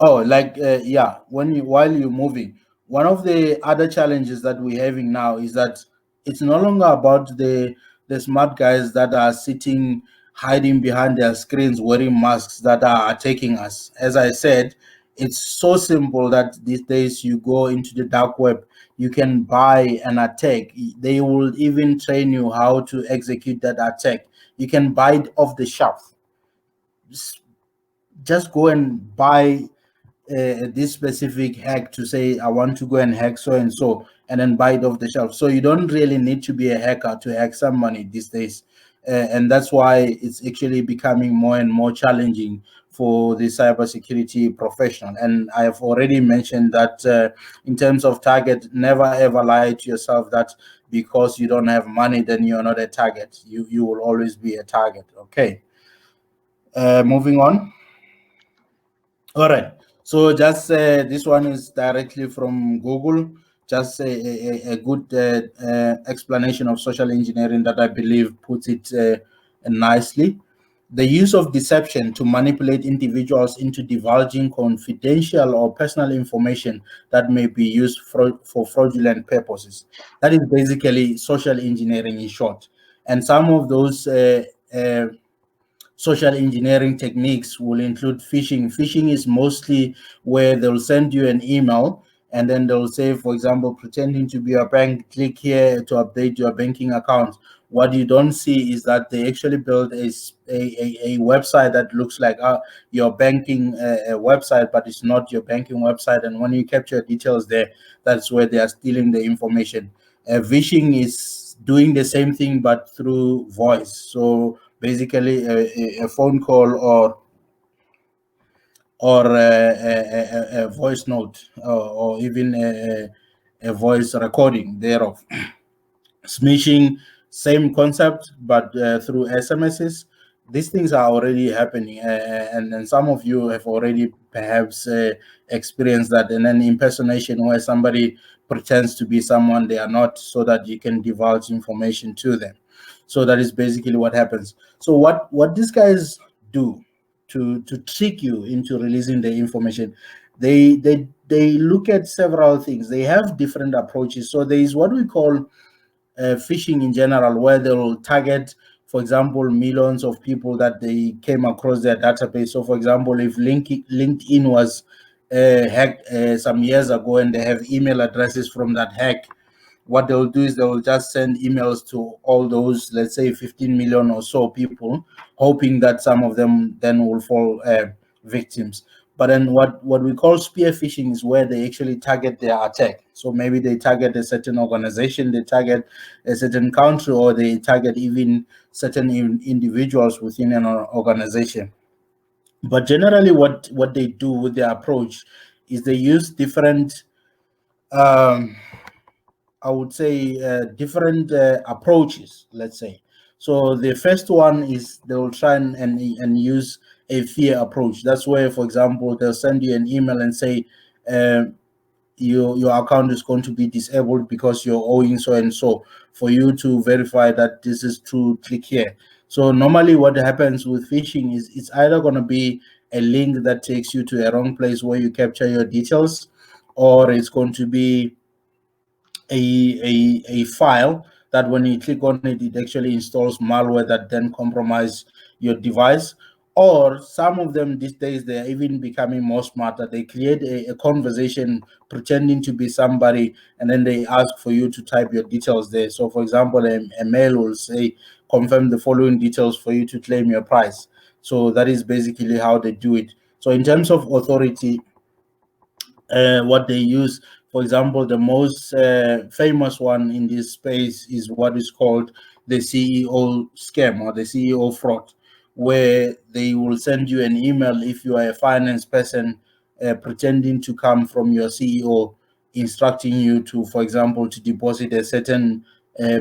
Speaker 2: Oh, like yeah, while you're moving, one of the other challenges that we're having now is that it's no longer about the smart guys that are sitting hiding behind their screens wearing masks that are attacking us. As I said, it's so simple that these days you go into the dark web, you can buy an attack. They will even train you how to execute that attack. You can buy it off the shelf. Just go and buy this specific hack to say I want to go and hack so and then buy it off the shelf. So you don't really need to be a hacker to hack some money these days, and that's why it's actually becoming more and more challenging for the cybersecurity professional. And I have already mentioned that in terms of target, never ever lie to yourself that because you don't have money then you're not a target. You will always be a target. Okay, moving on. All right. So just this one is directly from Google. Just a good explanation of social engineering that I believe puts it nicely. The use of deception to manipulate individuals into divulging confidential or personal information that may be used for fraudulent purposes. That is basically social engineering in short. And some of those social engineering techniques will include phishing. Phishing is mostly where they'll send you an email and then they'll say, for example, pretending to be a bank, click here to update your banking account. What you don't see is that they actually build a website that looks like your banking website, but it's not your banking website. And when you capture details there, that's where they are stealing the information. Phishing is doing the same thing, but through voice. So basically a phone call or a voice note or even a voice recording thereof. Smishing, same concept, but through SMSs. These things are already happening, and some of you have already perhaps experienced that. And then impersonation, where somebody pretends to be someone they are not, so that you can divulge information to them. So that is basically what happens. So what these guys do to trick you into releasing the information, they look at several things. They have different approaches. So there is what we call phishing in general, where they will target, for example, millions of people that they came across their database. So, for example, if LinkedIn was hacked some years ago and they have email addresses from that hack, what they'll do is they'll just send emails to all those, let's say 15 million or so people, hoping that some of them then will fall victims. But then what we call spear phishing is where they actually target their attack. So maybe they target a certain organization, they target a certain country, or they target even certain individuals within an organization. But generally what they do with their approach is they use different I would say different approaches, let's say. So the first one is they will try and use a fear approach. That's where, for example, they'll send you an email and say, uh, your account is going to be disabled because you're owing so and so. For you to verify that this is true, click here. So normally what happens with phishing is it's either going to be a link that takes you to a wrong place where you capture your details, or it's going to be a file that when you click on it, it actually installs malware that then compromise your device. Or some of them these days, they're even becoming more smarter. They create a conversation pretending to be somebody, and then they ask for you to type your details there. So, for example, a mail will say, confirm the following details for you to claim your price. So that is basically how they do it. So in terms of authority, what they use. For example, the most famous one in this space is what is called the CEO scam or the CEO fraud, where they will send you an email if you are a finance person pretending to come from your CEO, instructing you to, for example, to deposit a certain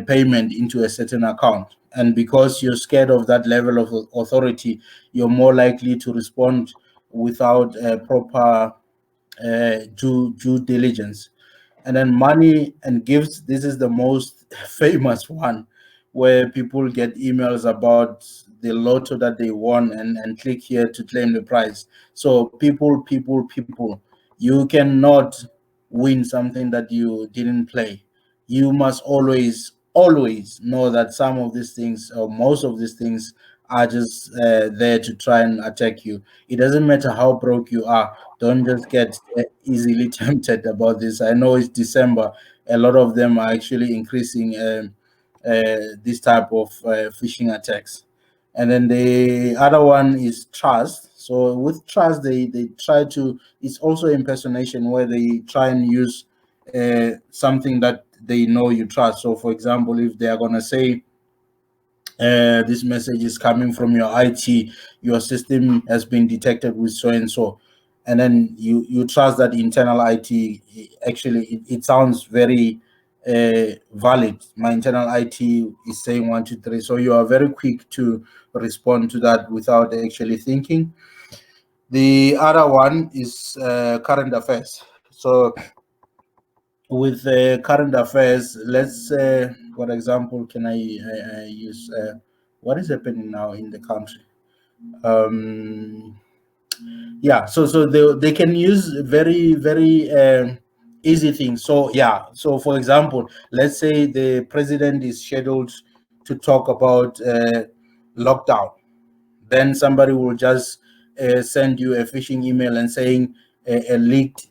Speaker 2: payment into a certain account. And because you're scared of that level of authority, you're more likely to respond without proper due diligence. And then money and gifts, this is the most famous one, where people get emails about the lotto that they won and click here to claim the prize. So people, you cannot win something that you didn't play. You must always know that some of these things or most of these things are just there to try and attack you. It doesn't matter how broke you are. Don't just get easily tempted about this. I know it's December. A lot of them are actually increasing this type of phishing attacks. And then the other one is trust. So with trust, they try to. It's also impersonation where they try and use something that they know you trust. So, for example, if they are gonna say this message is coming from your IT, your system has been detected with so and so, and then you trust that internal IT. Actually, it sounds very valid. My internal IT is saying 1, 2, 3, so you are very quick to respond to that without actually thinking. The other one is current affairs. So with current affairs, let's what example can I use? What is happening now in the country? Yeah, so they can use very easy things. So yeah, so for example, let's say the president is scheduled to talk about lockdown, then somebody will just send you a phishing email and saying a leaked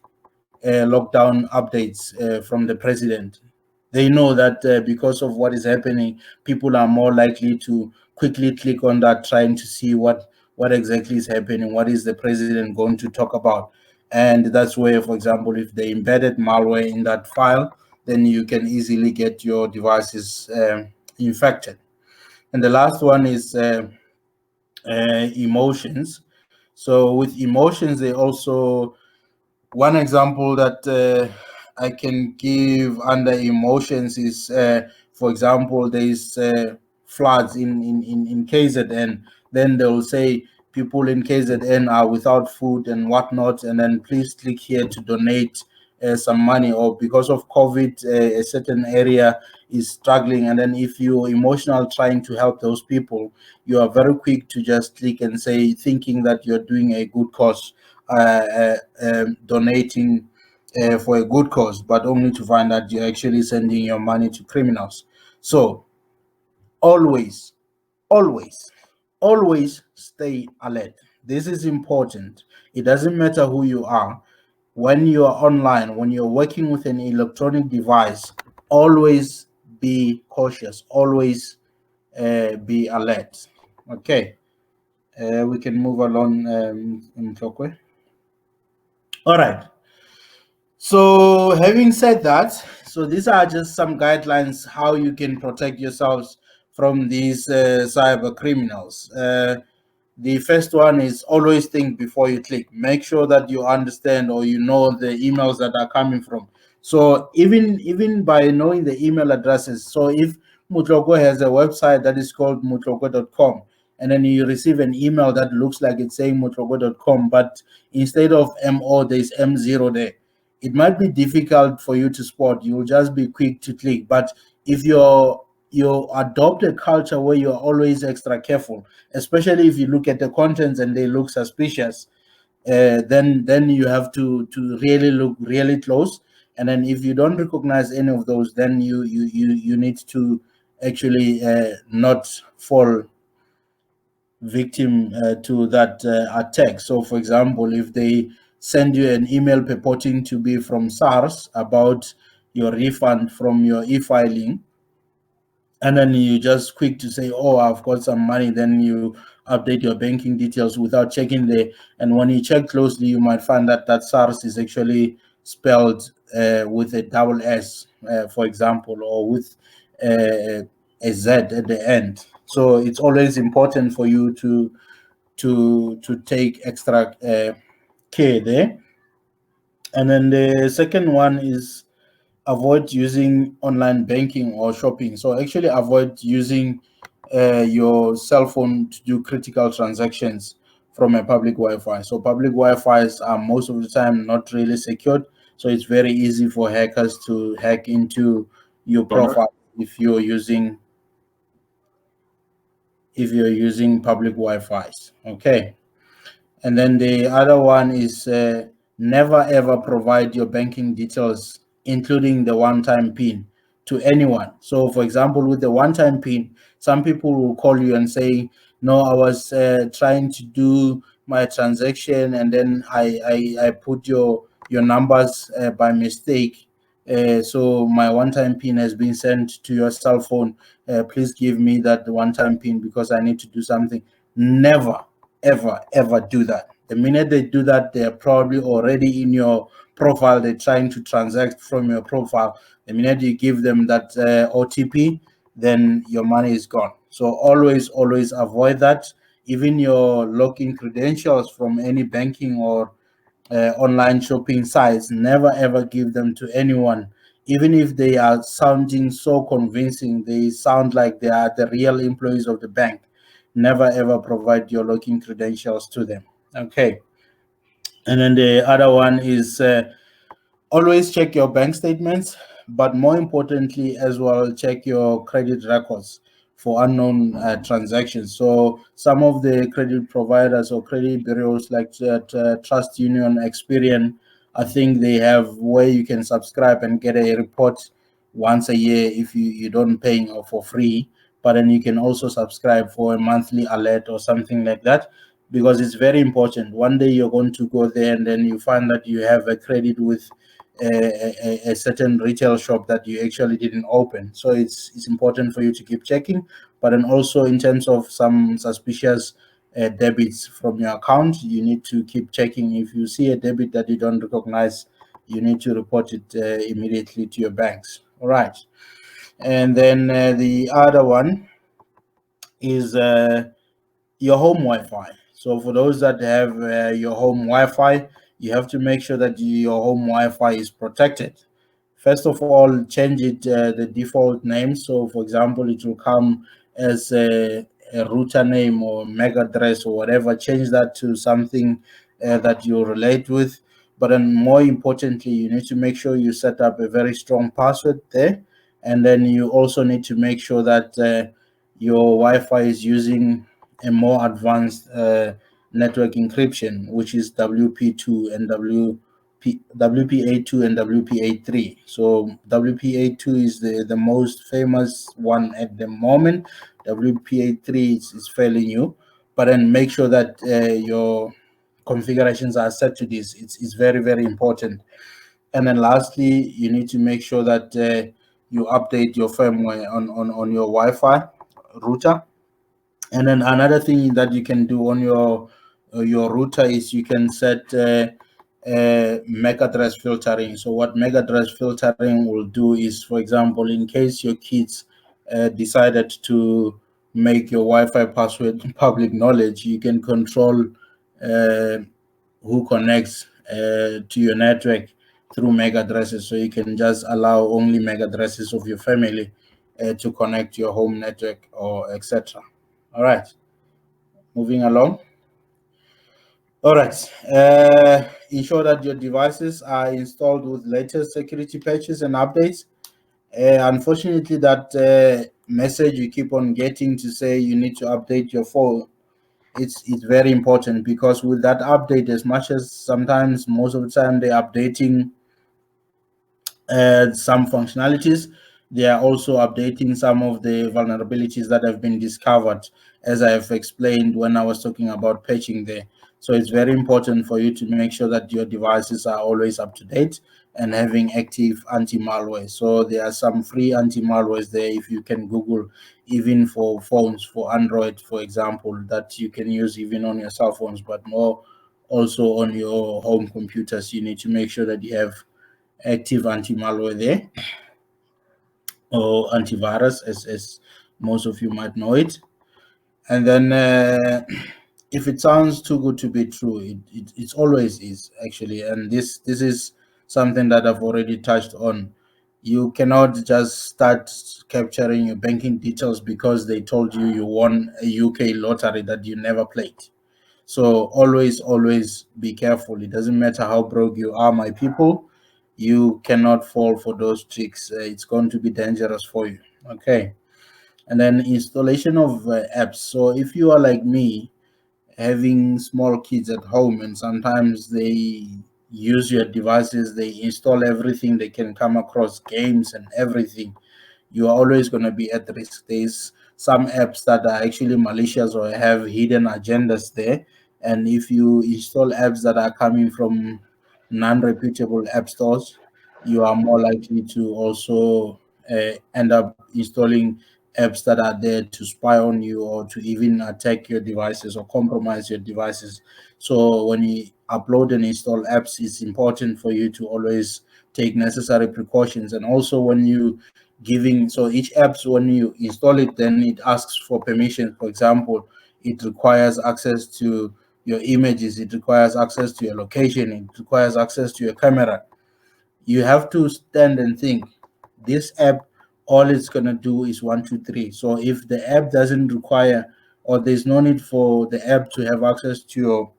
Speaker 2: lockdown updates from the president. They know that because of what is happening, people are more likely to quickly click on that, trying to see what exactly is happening, what is the president going to talk about. And that's where, for example, if they embedded malware in that file, then you can easily get your devices infected. And the last one is emotions. So with emotions, they also, one example that I can give under emotions is, for example, there's floods in KZN. Then they'll say people in KZN are without food and whatnot, and then please click here to donate some money. Or because of COVID, a certain area is struggling, and then if you're emotional trying to help those people, you are very quick to just click and say, thinking that you're doing a good cause, donating for a good cause, but only to find that you're actually sending your money to criminals. So always, always stay alert. This is important. It doesn't matter who you are. When you are online, when you're working with an electronic device, always be cautious, always be alert. Okay, we can move along, Motlokwe. All right. So having said that, so these are just some guidelines how you can protect yourselves from these cyber criminals. The first one is always think before you click. Make sure that you understand or you know the emails that are coming from. So even by knowing the email addresses, so if Motlokwe has a website that is called motlokwe.com, and then you receive an email that looks like it's saying motlokwe.com, but instead of MO, there's M0 there. It might be difficult for you to spot. You'll just be quick to click. But if you adopt a culture where you're always extra careful, especially if you look at the contents and they look suspicious, then you have to really look really close. And then if you don't recognize any of those, then you need to actually not fall victim to that attack. So for example, if they send you an email purporting to be from SARS about your refund from your e-filing, and then you just quick to say, oh, I've got some money, then you update your banking details without checking there. And when you check closely, you might find that that SARS is actually spelled with a double S, for example, or with a Z at the end. So it's always important for you to take extra care there. And then the second one is avoid using online banking or shopping. So actually avoid using your cell phone to do critical transactions from a public Wi-Fi. So public Wi-Fi's are most of the time not really secured. So it's very easy for hackers to hack into your profile if you're using public Wi-Fi's. Okay. And then the other one is never ever provide your banking details, including the one-time PIN, to anyone. So, for example, with the one-time PIN, some people will call you and say, "No, I was trying to do my transaction, and then I put your numbers by mistake. So my one-time PIN has been sent to your cell phone. Please give me that one-time PIN because I need to do something." Never ever do that. The minute they do that, they're probably already in your profile. They're trying to transact from your profile. The minute you give them that OTP, then your money is gone. So always avoid that. Even your login credentials from any banking or online shopping sites, never ever give them to anyone. Even if they are sounding so convincing, they sound like they are the real employees of the bank, never ever provide your login credentials to them. Okay. And then the other one is always check your bank statements, but more importantly as well, check your credit records for unknown transactions. So some of the credit providers or credit bureaus like Trust Union, Experian, I think they have where you can subscribe and get a report once a year if you don't paying or for free. But then you can also subscribe for a monthly alert or something like that, because it's very important. One day you're going to go there and then you find that you have a credit with a certain retail shop that you actually didn't open. So it's important for you to keep checking. But then also in terms of some suspicious debits from your account, you need to keep checking. If you see a debit that you don't recognize, you need to report it immediately to your banks. All right. And then the other one is your home Wi-Fi. So for those that have your home Wi-Fi, you have to make sure that your home Wi-Fi is protected. First of all, change it the default name. So for example, it will come as a router name or MAC address or whatever. Change that to something that you relate with. But then more importantly, you need to make sure you set up a very strong password there. And then you also need to make sure that your Wi-Fi is using a more advanced network encryption, which is WP2 and WPA2 and WPA3. So WPA2 is the most famous one at the moment. WPA3 is fairly new, but then make sure that your configurations are set to this. It's very, very important. And then lastly, you need to make sure that you update your firmware on your Wi-Fi router. And then another thing that you can do on your router is you can set MAC address filtering. So what MAC address filtering will do is, for example, in case your kids decided to make your Wi-Fi password public knowledge, you can control who connects to your network through MAC addresses. So you can just allow only MAC addresses of your family to connect to your home network or etc. All right, moving along. All right, ensure that your devices are installed with latest security patches and updates. Unfortunately, that message you keep on getting to say you need to update your phone, it's very important, because with that update, as much as sometimes most of the time they're updating some functionalities, they are also updating some of the vulnerabilities that have been discovered, as I have explained when I was talking about patching there. So it's very important for you to make sure that your devices are always up to date and having active anti-malware. So there are some free anti-malwares there, if you can Google, even for phones, for Android, for example, that you can use even on your cell phones, but more also on your home computers. You need to make sure that you have active anti-malware there, or antivirus, as most of you might know it. And then if it sounds too good to be true, it always is, actually. And this is something that I've already touched on. You cannot just start capturing your banking details because they told you you won a UK lottery that you never played. So always be careful. It doesn't matter how broke you are, my people, you cannot fall for those tricks. It's going to be dangerous for you. Okay. And then installation of apps. So if you are like me, having small kids at home, and sometimes they use your devices, they install everything they can come across, games and everything, you are always going to be at risk. There's some apps that are actually malicious or have hidden agendas there. And if you install apps that are coming from non-reputable app stores, you are more likely to also end up installing apps that are there to spy on you or to even attack your devices or compromise your devices. So when you upload and install apps, it's important for you to always take necessary precautions. And also when you giving, so each apps, when you install it, then it asks for permission. For example, it requires access to your images, it requires access to your location, it requires access to your camera. You have to stand and think, this app, all it's going to do is 1 2 3. So if the app doesn't require, or there's no need for the app to have access to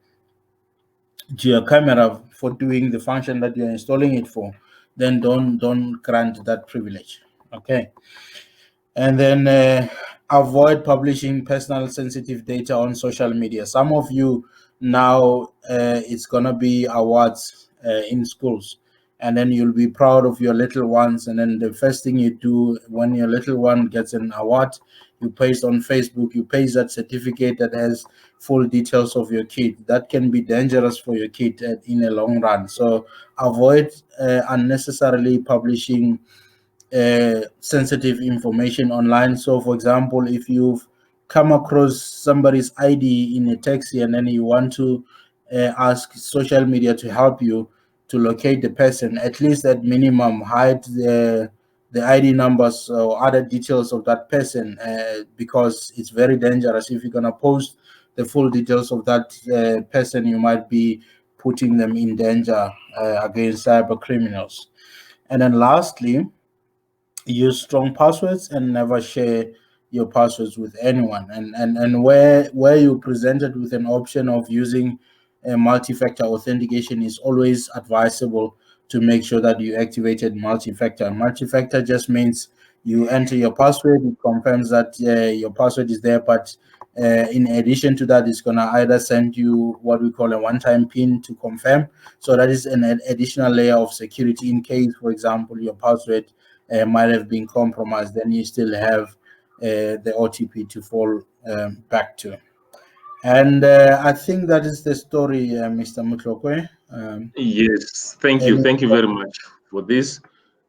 Speaker 2: your camera for doing the function that you're installing it for, then don't grant that privilege. Okay. And then avoid publishing personal sensitive data on social media. Some of you now, it's gonna be awards in schools, and then you'll be proud of your little ones, and then the first thing you do when your little one gets an award, you paste on Facebook, you paste that certificate that has full details of your kid. That can be dangerous for your kid in a long run. So avoid unnecessarily publishing sensitive information online. So for example, if you've come across somebody's ID in a taxi and then you want to ask social media to help you to locate the person, at least at minimum hide the ID numbers or other details of that person, because it's very dangerous. If you're going to post the full details of that person, you might be putting them in danger against cyber criminals. And then lastly, use strong passwords and never share your passwords with anyone. And where you're presented with an option of using a multi-factor authentication, is always advisable to make sure that you activated multi-factor. Multi-factor just means you enter your password, it confirms that your password is there, but In addition to that, it's going to either send you what we call a one-time PIN to confirm. So that is an additional layer of security in case, for example, your password might have been compromised. Then you still have the OTP to fall back to. And I think that is the story, Mr. Motlokwe.
Speaker 1: Yes, thank you very much for this.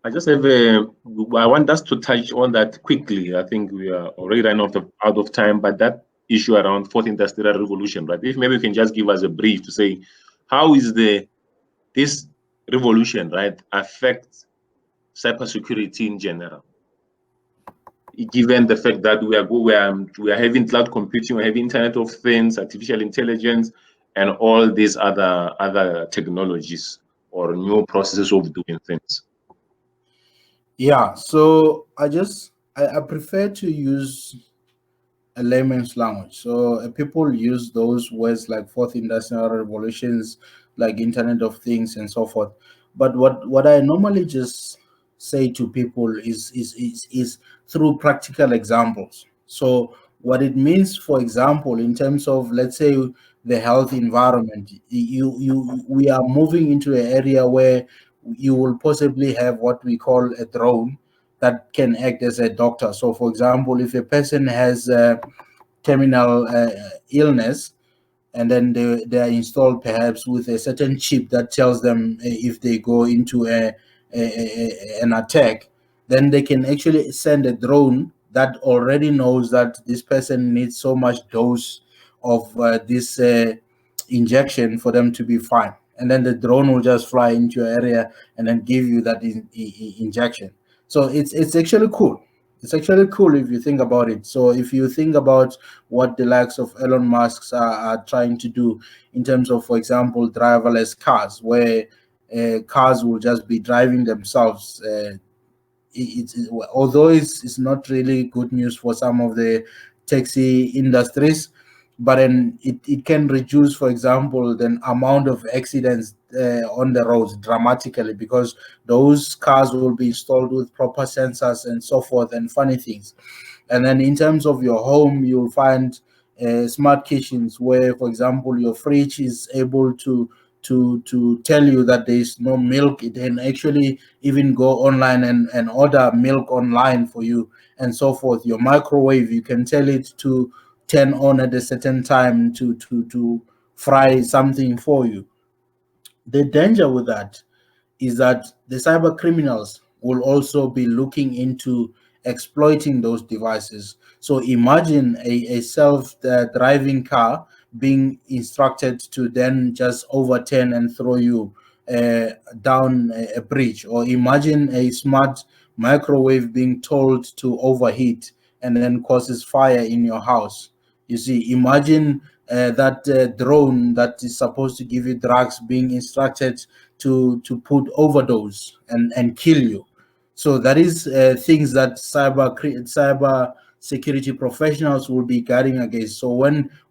Speaker 1: I just have I want us to touch on that quickly. I think we are already running out of time, but that issue around fourth industrial revolution, right? If maybe you can just give us a brief to say how is this revolution, right, affect cybersecurity in general, given the fact that we are having cloud computing, we have Internet of Things, artificial intelligence, and all these other technologies or new processes of doing things.
Speaker 2: Yeah, so I prefer to use a layman's language. So people use those words like fourth industrial revolutions, like Internet of Things and so forth. But what I normally just say to people is through practical examples. So what it means, for example, in terms of, let's say, the health environment, we are moving into an area where you will possibly have what we call a drone that can act as a doctor. So, for example, if a person has terminal illness, and then they are installed perhaps with a certain chip that tells them if they go into an attack, then they can actually send a drone that already knows that this person needs so much dose of this injection for them to be fine. And then the drone will just fly into your area and then give you that injection. So it's actually cool. It's actually cool if you think about it. So if you think about what the likes of Elon Musk are trying to do in terms of, for example, driverless cars, where cars will just be driving themselves. Although it's not really good news for some of the taxi industries, but then it can reduce, for example, the amount of accidents on the roads dramatically, because those cars will be installed with proper sensors and so forth and funny things. And then in terms of your home, you'll find smart kitchens where, for example, your fridge is able to tell you that there is no milk. It can actually even go online and order milk online for you and so forth. Your microwave, you can tell it to turn on at a certain time to fry something for you. The danger with that is that the cyber criminals will also be looking into exploiting those devices. So imagine a self-driving car being instructed to then just overturn and throw you down a bridge, or imagine a smart microwave being told to overheat and then causes fire in your house. You see, imagine that drone that is supposed to give you drugs being instructed to put overdose and kill you. So that is things that cyber security professionals will be guarding against. So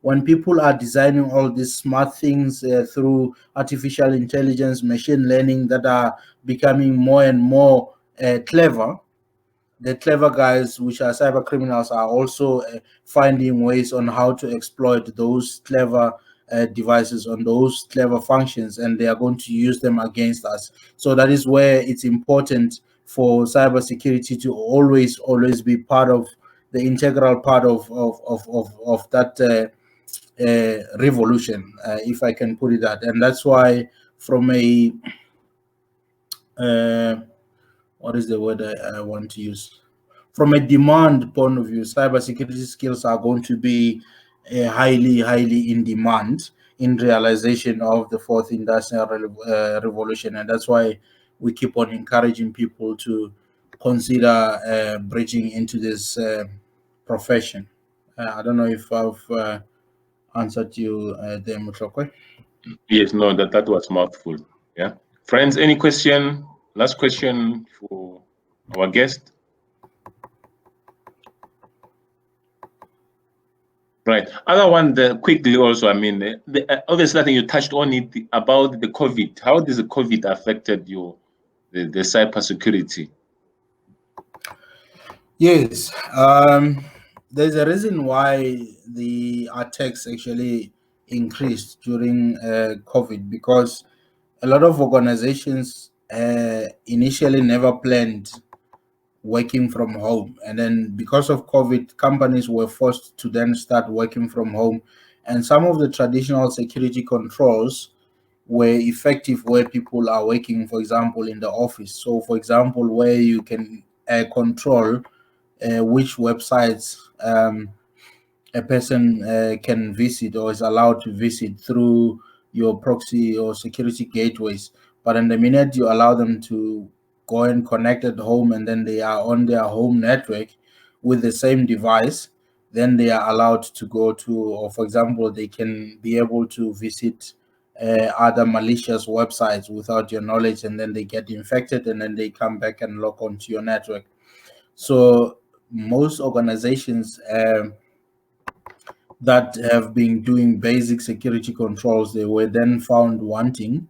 Speaker 2: when people are designing all these smart things through artificial intelligence, machine learning, that are becoming more and more clever, the clever guys, which are cyber criminals, are also finding ways on how to exploit those clever devices, on those clever functions, and they are going to use them against us. So that is where it's important for cybersecurity to always be part of the integral part of that revolution, if I can put it that. And that's why, from a what is the word I want to use? From a demand point of view, cybersecurity skills are going to be highly in demand in realization of the fourth industrial revolution. And that's why we keep on encouraging people to consider bridging into this profession. I don't know if I've answered you there, Motlokwe.
Speaker 1: Yes, no, that was mouthful. Yeah. Friends, any question? Last question for our guest. Right. Other one, quickly also, I mean, obviously, I think you touched on it about the COVID. How does the COVID affected the cybersecurity?
Speaker 2: Yes. there's a reason why the attacks actually increased during COVID, because a lot of organizations initially never planned working from home, and then because of COVID, companies were forced to then start working from home, and some of the traditional security controls were effective where people are working, for example, in the office. So, for example, where you can control which websites a person can visit or is allowed to visit through your proxy or security gateways. But in the minute you allow them to go and connect at home, and then they are on their home network with the same device, then they are allowed to go to, or for example, they can be able to visit other malicious websites without your knowledge, and then they get infected, and then they come back and log onto your network. So most organizations that have been doing basic security controls, they were then found wanting,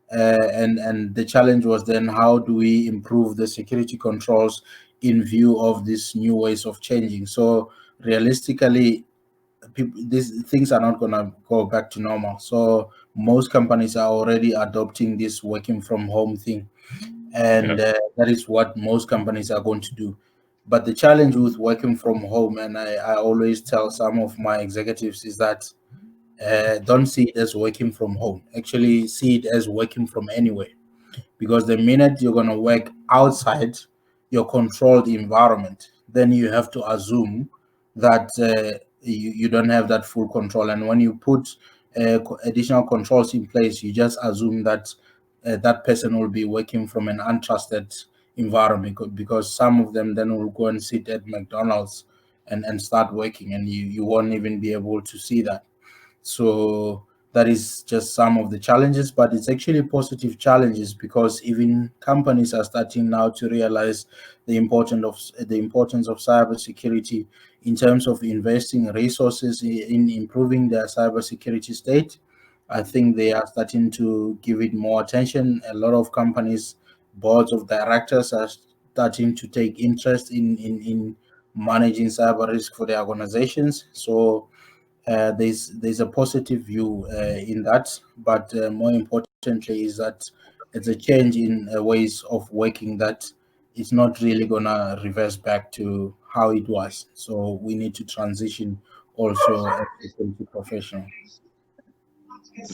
Speaker 2: and the challenge was then, how do we improve the security controls in view of these new ways of changing? So realistically, these things are not going to go back to normal. So most companies are already adopting this working from home thing, and that is what most companies are going to do. But the challenge with working from home, and I always tell some of my executives, is that don't see it as working from home. Actually, see it as working from anywhere, because the minute you're going to work outside your controlled environment, then you have to assume that you don't have that full control. And when you put additional controls in place, you just assume that that person will be working from an untrusted environment, because some of them then will go and sit at McDonald's and start working, and you won't even be able to see that. So that is just some of the challenges, but it's actually positive challenges, because even companies are starting now to realize the importance of cybersecurity in terms of investing resources in improving their cybersecurity state. I think they are starting to give it more attention. A lot of companies, boards of directors are starting to take interest in managing cyber risk for their organizations. So there's a positive view in that, but more importantly is that it's a change in ways of working that it's not really gonna reverse back to how it was. So we need to transition also as a security professional.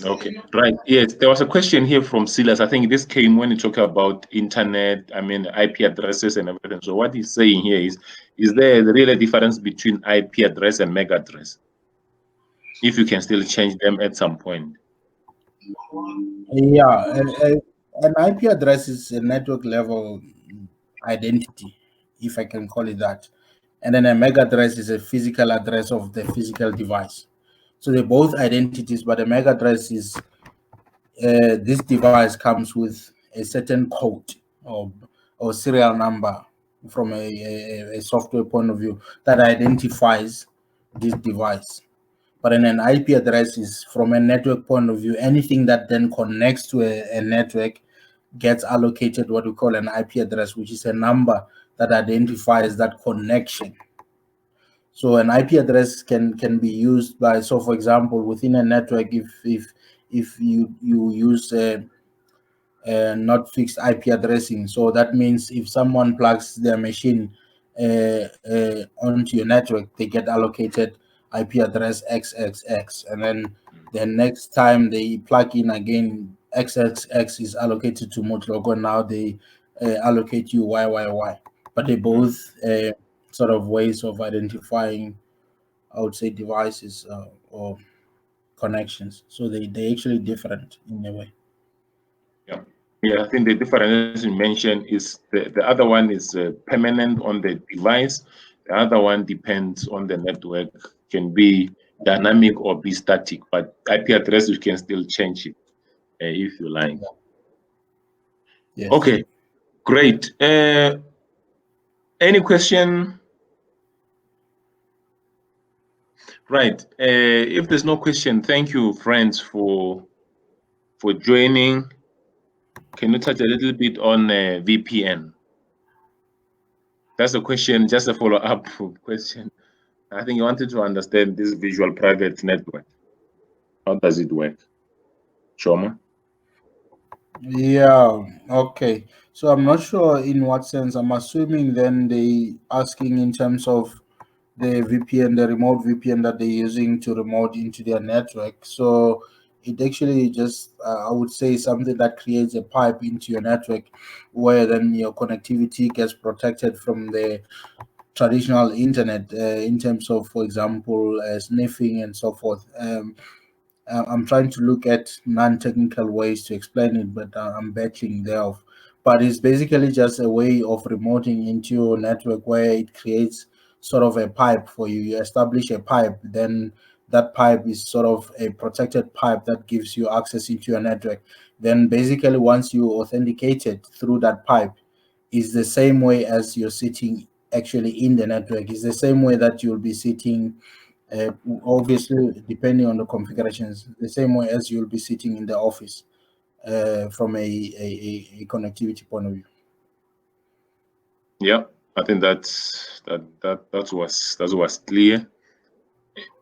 Speaker 1: Okay, right. Yes, there was a question here from Silas. I think this came when you talk about internet, I mean IP addresses and everything. So what he's saying here is there really a difference between IP address and MAC address? If you can still change them at some point.
Speaker 2: Yeah, an IP address is a network level identity, if I can call it that. And then a MAC address is a physical address of the physical device. So they're both identities, but a MAC address is this device comes with a certain code or serial number from a software point of view that identifies this device. But in an IP address is from a network point of view, anything that then connects to a network gets allocated what we call an IP address, which is a number that identifies that connection. So an IP address can be used by, so for example, within a network, if you use not fixed IP addressing, so that means if someone plugs their machine onto your network, they get allocated IP address XXX, and then the next time they plug in again, XXX is allocated to Motlokwe. Now they allocate you YYY, but they both sort of ways of identifying, I would say, devices or connections. So they actually different in a way.
Speaker 1: Yeah. Yeah, I think the difference you mentioned is the other one is permanent on the device. The other one depends on the network, can be dynamic or be static, but IP address you can still change it if you like.
Speaker 2: Yes.
Speaker 1: Okay, great. Any question? Right. If there's no question, thank you, friends, for joining. Can you touch a little bit on VPN? That's a question, just a follow-up question. I think you wanted to understand this visual private network. How does it work, Choma?
Speaker 2: Yeah, okay. So I'm not sure in what sense. I'm assuming then they asking in terms of the VPN, the remote VPN that they're using to remote into their network. So it actually just, I would say, something that creates a pipe into your network where then your connectivity gets protected from the traditional internet in terms of, for example, sniffing and so forth. I'm trying to look at non-technical ways to explain it, but I'm battling thereof. But it's basically just a way of remoting into your network where it creates sort of a pipe for you. You establish a pipe, then that pipe is sort of a protected pipe that gives you access into your network. Then basically, once you authenticate it through that pipe, is the same way as you're sitting actually in the network. It's the same way that you'll be sitting uh, obviously depending on the configurations, the same way as you'll be sitting in the office from a connectivity point of view.
Speaker 1: Yeah, I think that was clear.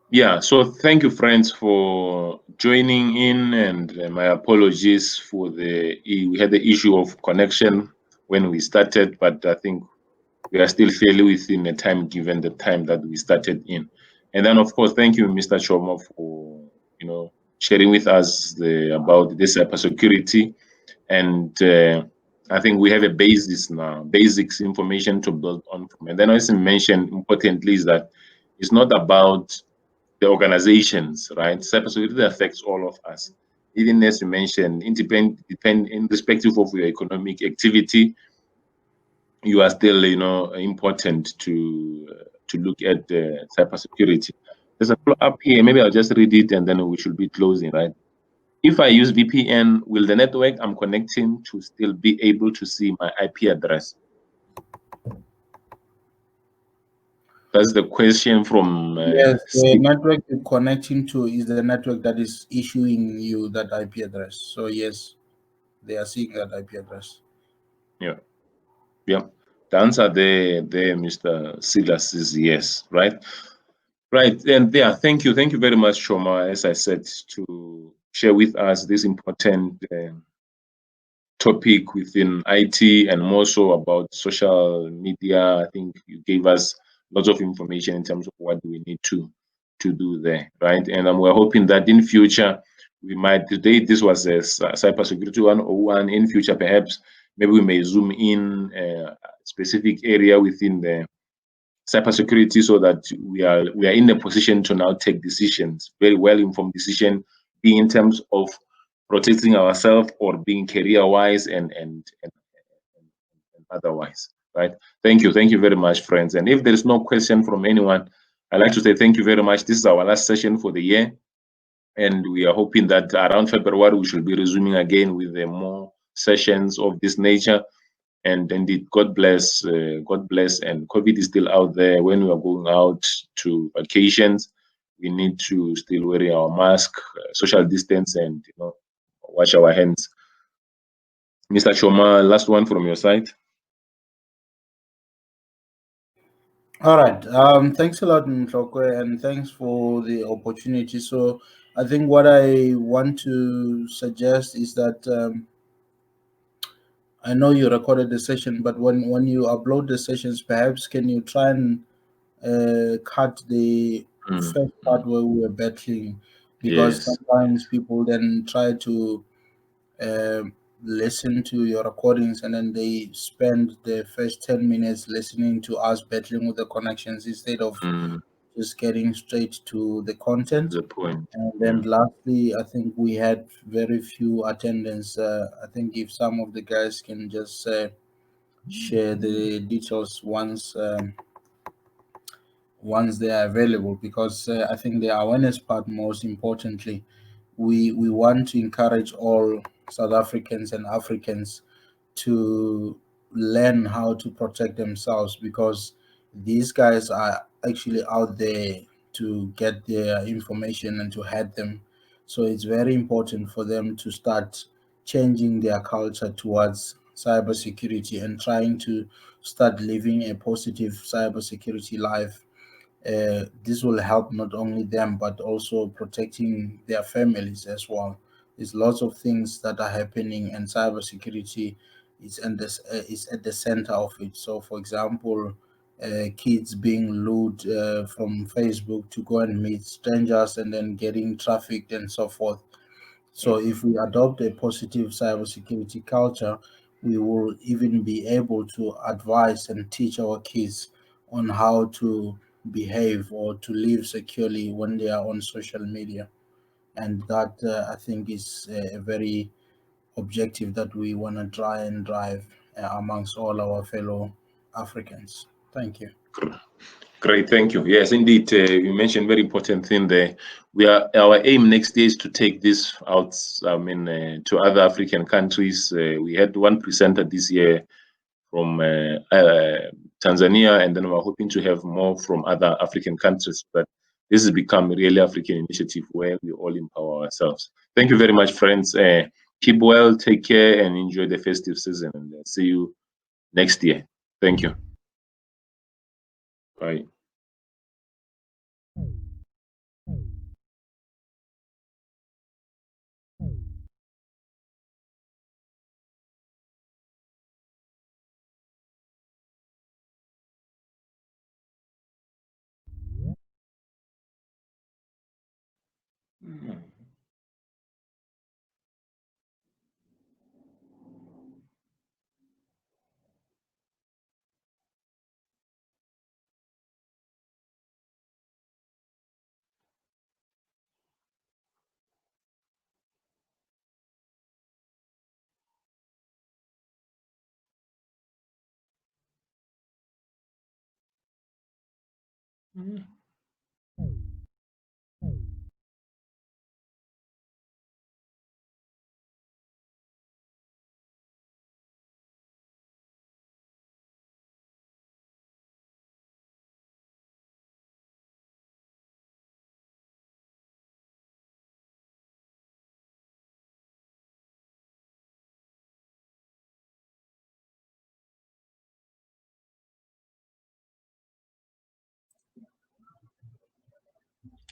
Speaker 1: Yeah, so thank you, friends, for joining in, and my apologies for we had the issue of connection when we started, but I think we are still fairly within the time given the time that we started in. And then, of course, thank you, Mr. Choma, for sharing with us about this cybersecurity. And I think we have a basis now, basics information to build on from. And then, as I mentioned, importantly, is that it's not about the organizations, right? Cybersecurity affects all of us. Even as you mentioned, depend in respective of your economic activity, you are still, important to look at cybersecurity. There's a follow up here. Maybe I'll just read it and then we should be closing, right? If I use VPN, will the network I'm connecting to still be able to see my IP address? That's the question from
Speaker 2: Yes, the
Speaker 1: Steve.
Speaker 2: network you're connecting to is the network that is issuing you that IP address. So yes, they are seeing that IP address.
Speaker 1: Yeah, yeah. The answer there, Mr. Silas, is yes, right? Right, and yeah, thank you very much, Shoma, as I said, to share with us this important topic within IT and more so about social media. I think you gave us lots of information in terms of what we need to do there, right? And we're hoping that in future we might today this was a cybersecurity 101. In future, perhaps maybe we may zoom in a specific area within the cybersecurity so that we are in a position to now take decisions, very well informed decision, be in terms of protecting ourselves or being career wise and otherwise. Right. Thank you very much, friends. And if there is no question from anyone, I'd like to say thank you very much. This is our last session for the year. And we are hoping that around February we should be resuming again with more sessions of this nature. And indeed, God bless, and COVID is still out there. When we are going out to vacations, we need to still wear our mask, social distance, and wash our hands. Mr. Choma, last one from your side.
Speaker 2: All right. Thanks a lot, Motlokwe, and thanks for the opportunity. So I think what I want to suggest is that I know you recorded the session, but when you upload the sessions, perhaps can you try and cut the
Speaker 1: Mm,
Speaker 2: first part where we were battling, because
Speaker 1: yes.
Speaker 2: sometimes people then try to uh, listen to your recordings and then they spend the first 10 minutes listening to us battling with the connections instead of
Speaker 1: Mm,
Speaker 2: just getting straight to the content.
Speaker 1: the point.
Speaker 2: And then
Speaker 1: Yeah.
Speaker 2: lastly, I think we had very few attendance. I think if some of the guys can just share the details once they are available, because I think the awareness part, most importantly, we want to encourage all South Africans and Africans to learn how to protect themselves, because these guys are actually out there to get their information and to hide them. So it's very important for them to start changing their culture towards cybersecurity and trying to start living a positive cybersecurity life, this will help not only them but also protecting their families as well. There's lots of things that are happening, and cybersecurity is at the center of it. So, for example, kids being lured from Facebook to go and meet strangers and then getting trafficked and so forth. So, if we adopt a positive cybersecurity culture, we will even be able to advise and teach our kids on how to behave or to live securely when they are on social media. And that, I think, is a very objective that we want to try and drive amongst all our fellow Africans. Thank you.
Speaker 1: Great, thank you. Yes, indeed, you mentioned very important thing there. Our aim next year is to take this out. I mean, to other African countries. We had one presenter this year from Tanzania, and then we're hoping to have more from other African countries. But this has become a really African initiative where we all empower ourselves. Thank you very much, friends. Keep well, take care, and enjoy the festive season. And see you next year. Thank you. Bye.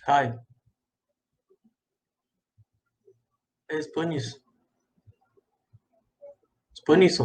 Speaker 4: Hi, Spanish. Spanish.